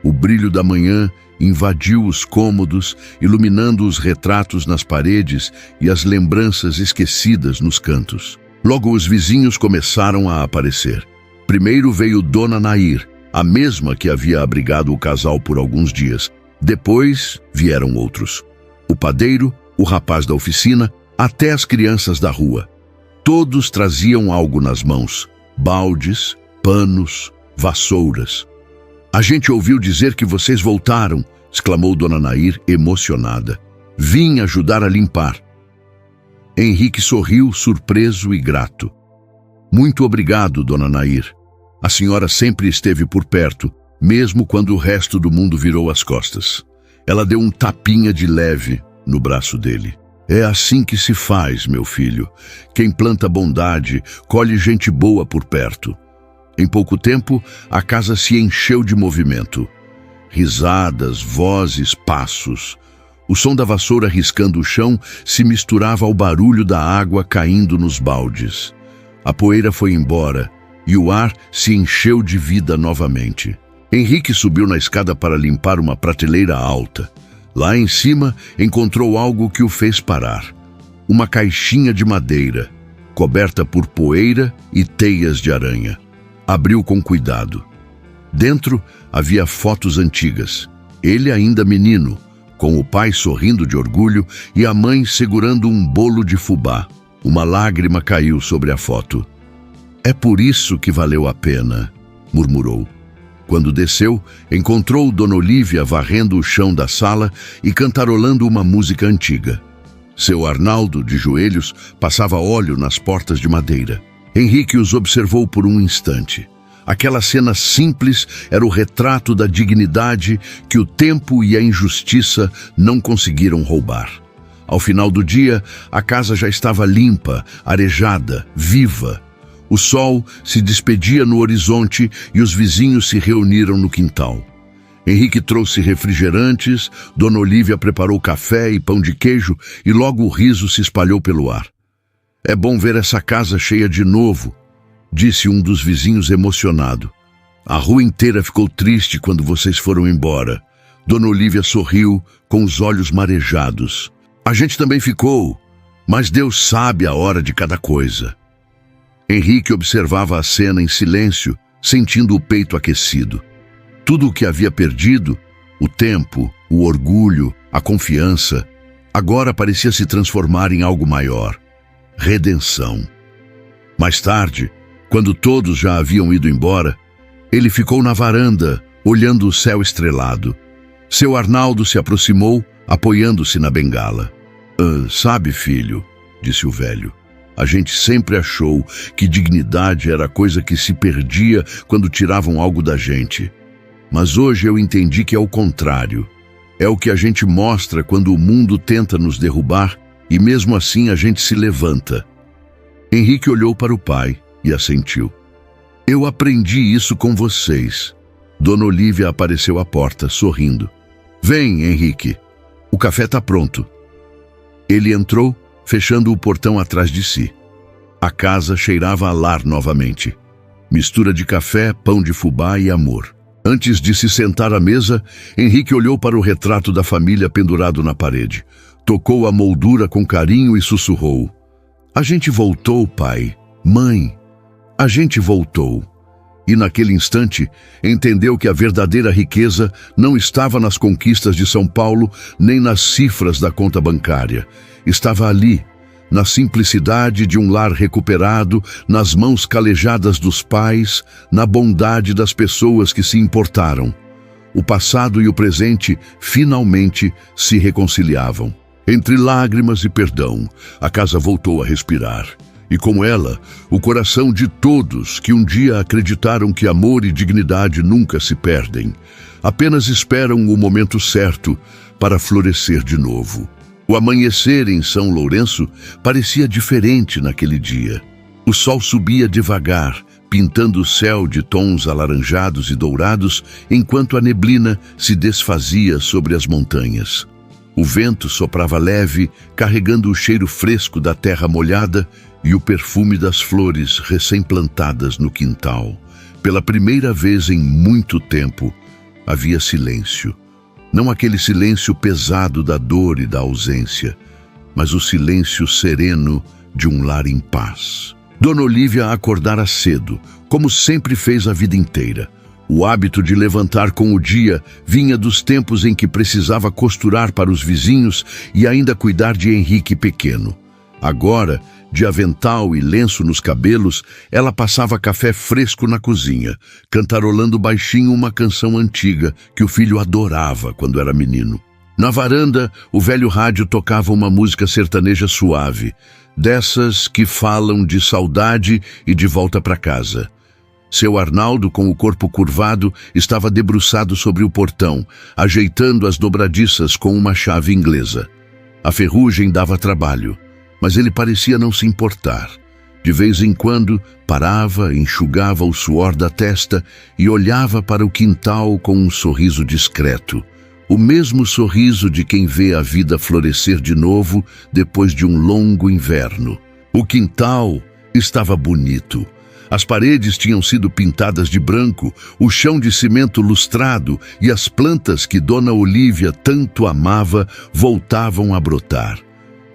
O brilho da manhã invadiu os cômodos, iluminando os retratos nas paredes e as lembranças esquecidas nos cantos. Logo os vizinhos começaram a aparecer. Primeiro veio Dona Nair, a mesma que havia abrigado o casal por alguns dias. Depois vieram outros. O padeiro, o rapaz da oficina, até as crianças da rua. Todos traziam algo nas mãos: baldes, panos, vassouras. "A gente ouviu dizer que vocês voltaram", exclamou Dona Nair, emocionada. "Vim ajudar a limpar." Henrique sorriu, surpreso e grato. "Muito obrigado, Dona Nair. A senhora sempre esteve por perto, mesmo quando o resto do mundo virou as costas." Ela deu um tapinha de leve no braço dele. "É assim que se faz, meu filho. Quem planta bondade, colhe gente boa por perto." Em pouco tempo, a casa se encheu de movimento. Risadas, vozes, passos. O som da vassoura riscando o chão se misturava ao barulho da água caindo nos baldes. A poeira foi embora e o ar se encheu de vida novamente. Henrique subiu na escada para limpar uma prateleira alta. Lá em cima, encontrou algo que o fez parar. Uma caixinha de madeira, coberta por poeira e teias de aranha. Abriu com cuidado. Dentro havia fotos antigas. Ele ainda menino, com o pai sorrindo de orgulho e a mãe segurando um bolo de fubá. Uma lágrima caiu sobre a foto. "É por isso que valeu a pena", murmurou. Quando desceu, encontrou Dona Olívia varrendo o chão da sala e cantarolando uma música antiga. Seu Arnaldo, de joelhos, passava óleo nas portas de madeira. Henrique os observou por um instante. Aquela cena simples era o retrato da dignidade que o tempo e a injustiça não conseguiram roubar. Ao final do dia, a casa já estava limpa, arejada, viva. O sol se despedia no horizonte e os vizinhos se reuniram no quintal. Henrique trouxe refrigerantes, Dona Olívia preparou café e pão de queijo e logo o riso se espalhou pelo ar. "É bom ver essa casa cheia de novo", disse um dos vizinhos emocionado. "A rua inteira ficou triste quando vocês foram embora." Dona Olívia sorriu com os olhos marejados. "A gente também ficou, mas Deus sabe a hora de cada coisa." Henrique observava a cena em silêncio, sentindo o peito aquecido. Tudo o que havia perdido, o tempo, o orgulho, a confiança, agora parecia se transformar em algo maior: redenção. Mais tarde, quando todos já haviam ido embora, ele ficou na varanda, olhando o céu estrelado. Seu Arnaldo se aproximou, apoiando-se na bengala. Sabe, filho", disse o velho, "a gente sempre achou que dignidade era coisa que se perdia quando tiravam algo da gente. Mas hoje eu entendi que é o contrário. É o que a gente mostra quando o mundo tenta nos derrubar e mesmo assim a gente se levanta." Henrique olhou para o pai e assentiu. "Eu aprendi isso com vocês." Dona Olívia apareceu à porta, sorrindo. "Vem, Henrique. O café está pronto." Ele entrou, fechando o portão atrás de si. A casa cheirava a lar novamente. Mistura de café, pão de fubá e amor. Antes de se sentar à mesa, Henrique olhou para o retrato da família pendurado na parede. Tocou a moldura com carinho e sussurrou: "A gente voltou, pai. Mãe, a gente voltou." E naquele instante, entendeu que a verdadeira riqueza não estava nas conquistas de São Paulo, nem nas cifras da conta bancária. Estava ali, na simplicidade de um lar recuperado, nas mãos calejadas dos pais, na bondade das pessoas que se importaram. O passado e o presente finalmente se reconciliavam. Entre lágrimas e perdão, a casa voltou a respirar. E com ela, o coração de todos que um dia acreditaram que amor e dignidade nunca se perdem, apenas esperam o momento certo para florescer de novo. O amanhecer em São Lourenço parecia diferente naquele dia. O sol subia devagar, pintando o céu de tons alaranjados e dourados, enquanto a neblina se desfazia sobre as montanhas. O vento soprava leve, carregando o cheiro fresco da terra molhada e o perfume das flores recém-plantadas no quintal. Pela primeira vez em muito tempo, havia silêncio. Não aquele silêncio pesado da dor e da ausência, mas o silêncio sereno de um lar em paz. Dona Olívia acordara cedo, como sempre fez a vida inteira. O hábito de levantar com o dia vinha dos tempos em que precisava costurar para os vizinhos e ainda cuidar de Henrique pequeno. Agora, de avental e lenço nos cabelos, ela passava café fresco na cozinha, cantarolando baixinho uma canção antiga que o filho adorava quando era menino. Na varanda, o velho rádio tocava uma música sertaneja suave, dessas que falam de saudade e de volta para casa. Seu Arnaldo, com o corpo curvado, estava debruçado sobre o portão, ajeitando as dobradiças com uma chave inglesa. A ferrugem dava trabalho, mas ele parecia não se importar. De vez em quando, parava, enxugava o suor da testa e olhava para o quintal com um sorriso discreto. O mesmo sorriso de quem vê a vida florescer de novo depois de um longo inverno. O quintal estava bonito. As paredes tinham sido pintadas de branco, o chão de cimento lustrado e as plantas que Dona Olívia tanto amava voltavam a brotar.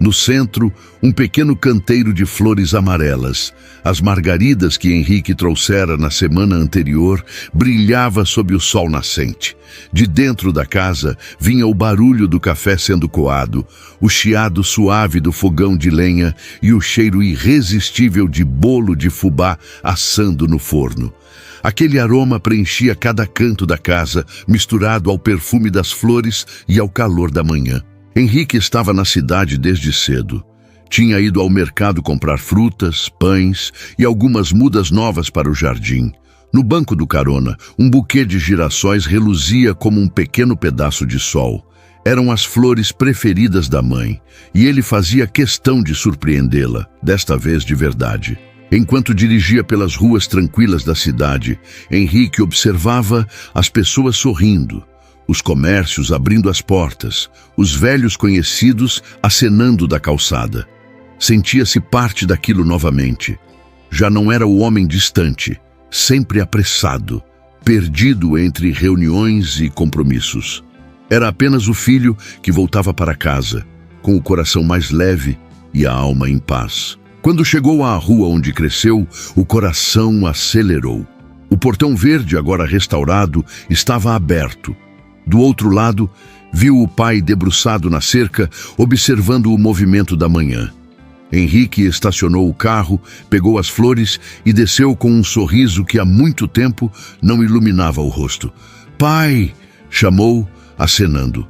No centro, um pequeno canteiro de flores amarelas. As margaridas que Henrique trouxera na semana anterior brilhava sob o sol nascente. De dentro da casa vinha o barulho do café sendo coado, o chiado suave do fogão de lenha e o cheiro irresistível de bolo de fubá assando no forno. Aquele aroma preenchia cada canto da casa, misturado ao perfume das flores e ao calor da manhã. Henrique estava na cidade desde cedo. Tinha ido ao mercado comprar frutas, pães e algumas mudas novas para o jardim. No banco do carona, um buquê de girassóis reluzia como um pequeno pedaço de sol. Eram as flores preferidas da mãe, e ele fazia questão de surpreendê-la, desta vez de verdade. Enquanto dirigia pelas ruas tranquilas da cidade, Henrique observava as pessoas sorrindo, os comércios abrindo as portas, os velhos conhecidos acenando da calçada. Sentia-se parte daquilo novamente. Já não era o homem distante, sempre apressado, perdido entre reuniões e compromissos. Era apenas o filho que voltava para casa, com o coração mais leve e a alma em paz. Quando chegou à rua onde cresceu, o coração acelerou. O portão verde, agora restaurado, estava aberto. Do outro lado, viu o pai debruçado na cerca, observando o movimento da manhã. Henrique estacionou o carro, pegou as flores e desceu com um sorriso que há muito tempo não iluminava o rosto. "Pai!" chamou, acenando.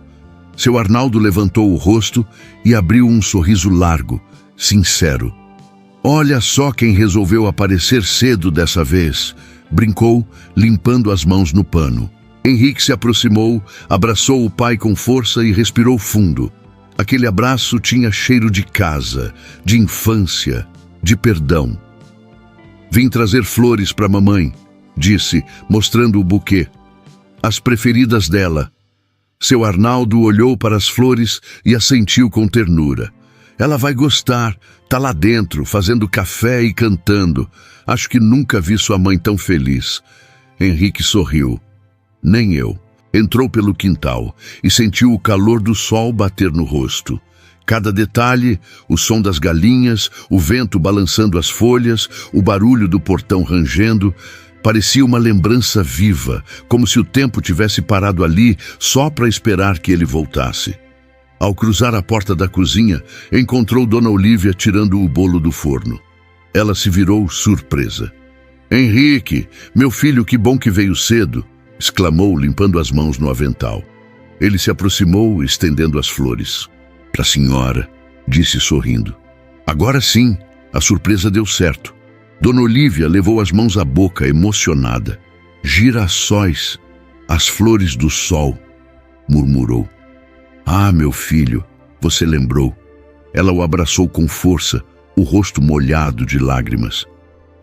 Seu Arnaldo levantou o rosto e abriu um sorriso largo, sincero. "Olha só quem resolveu aparecer cedo dessa vez", brincou, limpando as mãos no pano. Henrique se aproximou, abraçou o pai com força e respirou fundo. Aquele abraço tinha cheiro de casa, de infância, de perdão. "Vim trazer flores para mamãe", disse, mostrando o buquê. "As preferidas dela." Seu Arnaldo olhou para as flores e assentiu com ternura. "Ela vai gostar, tá lá dentro, fazendo café e cantando. Acho que nunca vi sua mãe tão feliz." Henrique sorriu. "Nem eu." Entrou pelo quintal e sentiu o calor do sol bater no rosto. Cada detalhe, o som das galinhas, o vento balançando as folhas, o barulho do portão rangendo, parecia uma lembrança viva, como se o tempo tivesse parado ali só para esperar que ele voltasse. Ao cruzar a porta da cozinha, encontrou Dona Olívia tirando o bolo do forno. Ela se virou surpresa. "Henrique, meu filho, que bom que veio cedo", exclamou, limpando as mãos no avental. Ele se aproximou, estendendo as flores. "Para a senhora", disse sorrindo. Agora sim, a surpresa deu certo. Dona Olívia levou as mãos à boca, emocionada. "Girassóis, as flores do sol", murmurou. "Ah, meu filho, você lembrou." Ela o abraçou com força, o rosto molhado de lágrimas.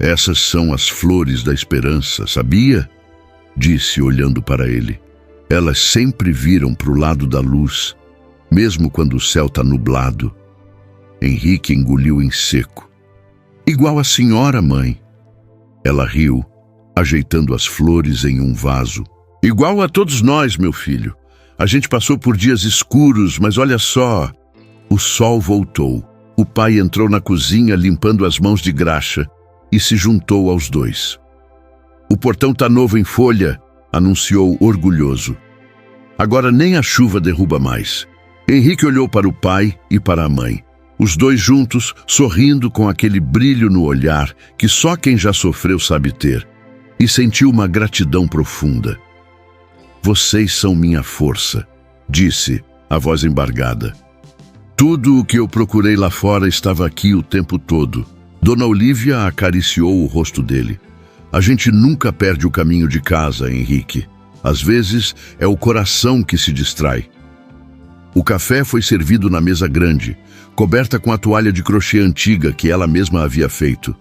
"Essas são as flores da esperança, sabia?" disse, olhando para ele. "Elas sempre viram para o lado da luz, mesmo quando o céu está nublado." Henrique engoliu em seco. "Igual a senhora, mãe." Ela riu, ajeitando as flores em um vaso. "Igual a todos nós, meu filho. A gente passou por dias escuros, mas olha só." O sol voltou. O pai entrou na cozinha limpando as mãos de graxa e se juntou aos dois. "O portão tá novo em folha", anunciou orgulhoso. "Agora nem a chuva derruba mais." Henrique olhou para o pai e para a mãe. Os dois juntos, sorrindo com aquele brilho no olhar que só quem já sofreu sabe ter, e sentiu uma gratidão profunda. Vocês são minha força, disse, a voz embargada. Tudo o que eu procurei lá fora estava aqui o tempo todo. Dona Olívia acariciou o rosto dele. A gente nunca perde o caminho de casa, Henrique. Às vezes é o coração que se distrai. O café foi servido na mesa grande, coberta com a toalha de crochê antiga que ela mesma havia feito.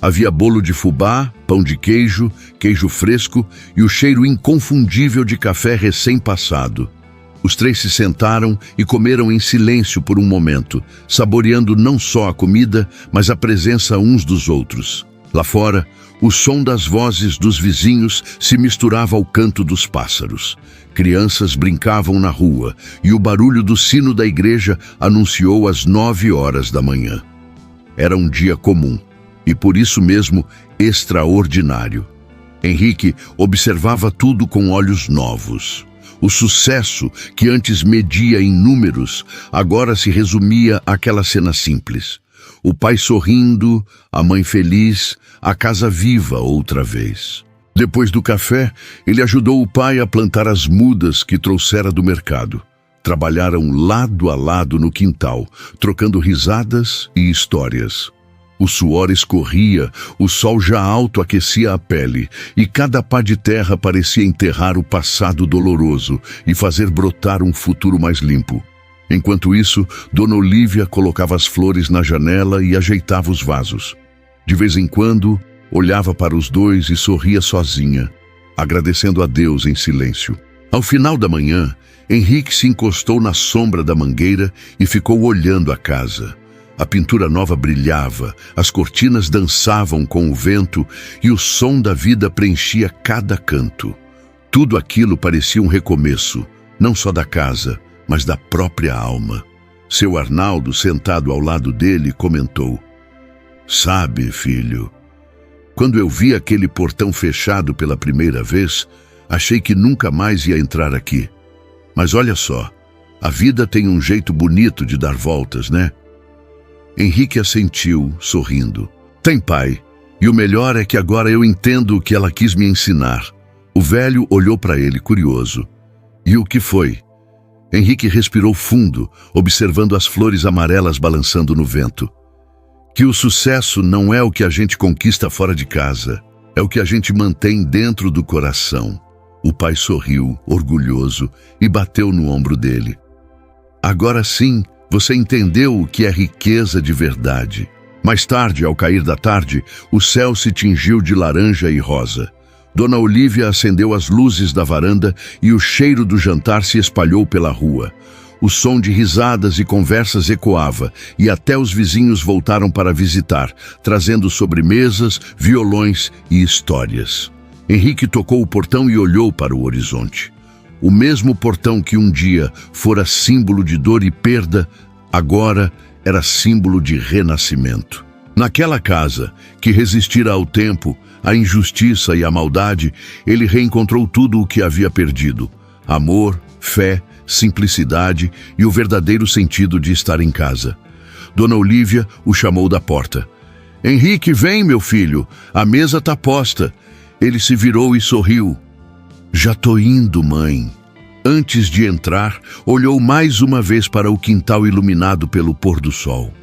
Havia bolo de fubá, pão de queijo, queijo fresco e o cheiro inconfundível de café recém-passado. Os três se sentaram e comeram em silêncio por um momento, saboreando não só a comida, mas a presença uns dos outros. Lá fora, o som das vozes dos vizinhos se misturava ao canto dos pássaros. Crianças brincavam na rua e o barulho do sino da igreja anunciou as 9 horas da manhã. Era um dia comum e, por isso mesmo, extraordinário. Henrique observava tudo com olhos novos. O sucesso, que antes media em números, agora se resumia àquela cena simples. O pai sorrindo, a mãe feliz, a casa viva outra vez. Depois do café, ele ajudou o pai a plantar as mudas que trouxera do mercado. Trabalharam lado a lado no quintal, trocando risadas e histórias. O suor escorria, o sol já alto aquecia a pele, e cada pá de terra parecia enterrar o passado doloroso e fazer brotar um futuro mais limpo. Enquanto isso, Dona Olívia colocava as flores na janela e ajeitava os vasos. De vez em quando, olhava para os dois e sorria sozinha, agradecendo a Deus em silêncio. Ao final da manhã, Henrique se encostou na sombra da mangueira e ficou olhando a casa. A pintura nova brilhava, as cortinas dançavam com o vento e o som da vida preenchia cada canto. Tudo aquilo parecia um recomeço, não só da casa, mas da própria alma. Seu Arnaldo, sentado ao lado dele, comentou: "Sabe, filho, quando eu vi aquele portão fechado pela primeira vez, achei que nunca mais ia entrar aqui. Mas olha só, a vida tem um jeito bonito de dar voltas, né?" Henrique assentiu, sorrindo. "Tem, pai, e o melhor é que agora eu entendo o que ela quis me ensinar." O velho olhou para ele, curioso. "E o que foi?" Henrique respirou fundo, observando as flores amarelas balançando no vento. "Que o sucesso não é o que a gente conquista fora de casa, é o que a gente mantém dentro do coração." O pai sorriu, orgulhoso, e bateu no ombro dele. "Agora sim, você entendeu o que é riqueza de verdade." Mais tarde, ao cair da tarde, o céu se tingiu de laranja e rosa. Dona Olívia acendeu as luzes da varanda e o cheiro do jantar se espalhou pela rua. O som de risadas e conversas ecoava, e até os vizinhos voltaram para visitar, trazendo sobremesas, violões e histórias. Henrique tocou o portão e olhou para o horizonte. O mesmo portão que um dia fora símbolo de dor e perda, agora era símbolo de renascimento. Naquela casa, que resistira ao tempo, à injustiça e à maldade, ele reencontrou tudo o que havia perdido: amor, fé, simplicidade e o verdadeiro sentido de estar em casa. Dona Olívia o chamou da porta. "Henrique, vem, meu filho, a mesa está posta." Ele se virou e sorriu. "Já tô indo, mãe." Antes de entrar, olhou mais uma vez para o quintal iluminado pelo pôr do sol.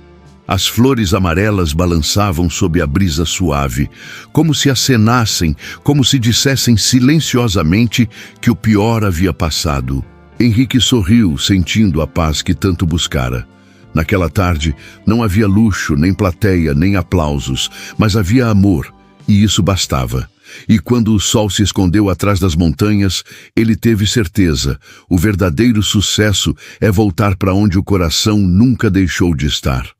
As flores amarelas balançavam sob a brisa suave, como se acenassem, como se dissessem silenciosamente que o pior havia passado. Henrique sorriu, sentindo a paz que tanto buscara. Naquela tarde, não havia luxo, nem plateia, nem aplausos, mas havia amor, e isso bastava. E quando o sol se escondeu atrás das montanhas, ele teve certeza: o verdadeiro sucesso é voltar para onde o coração nunca deixou de estar.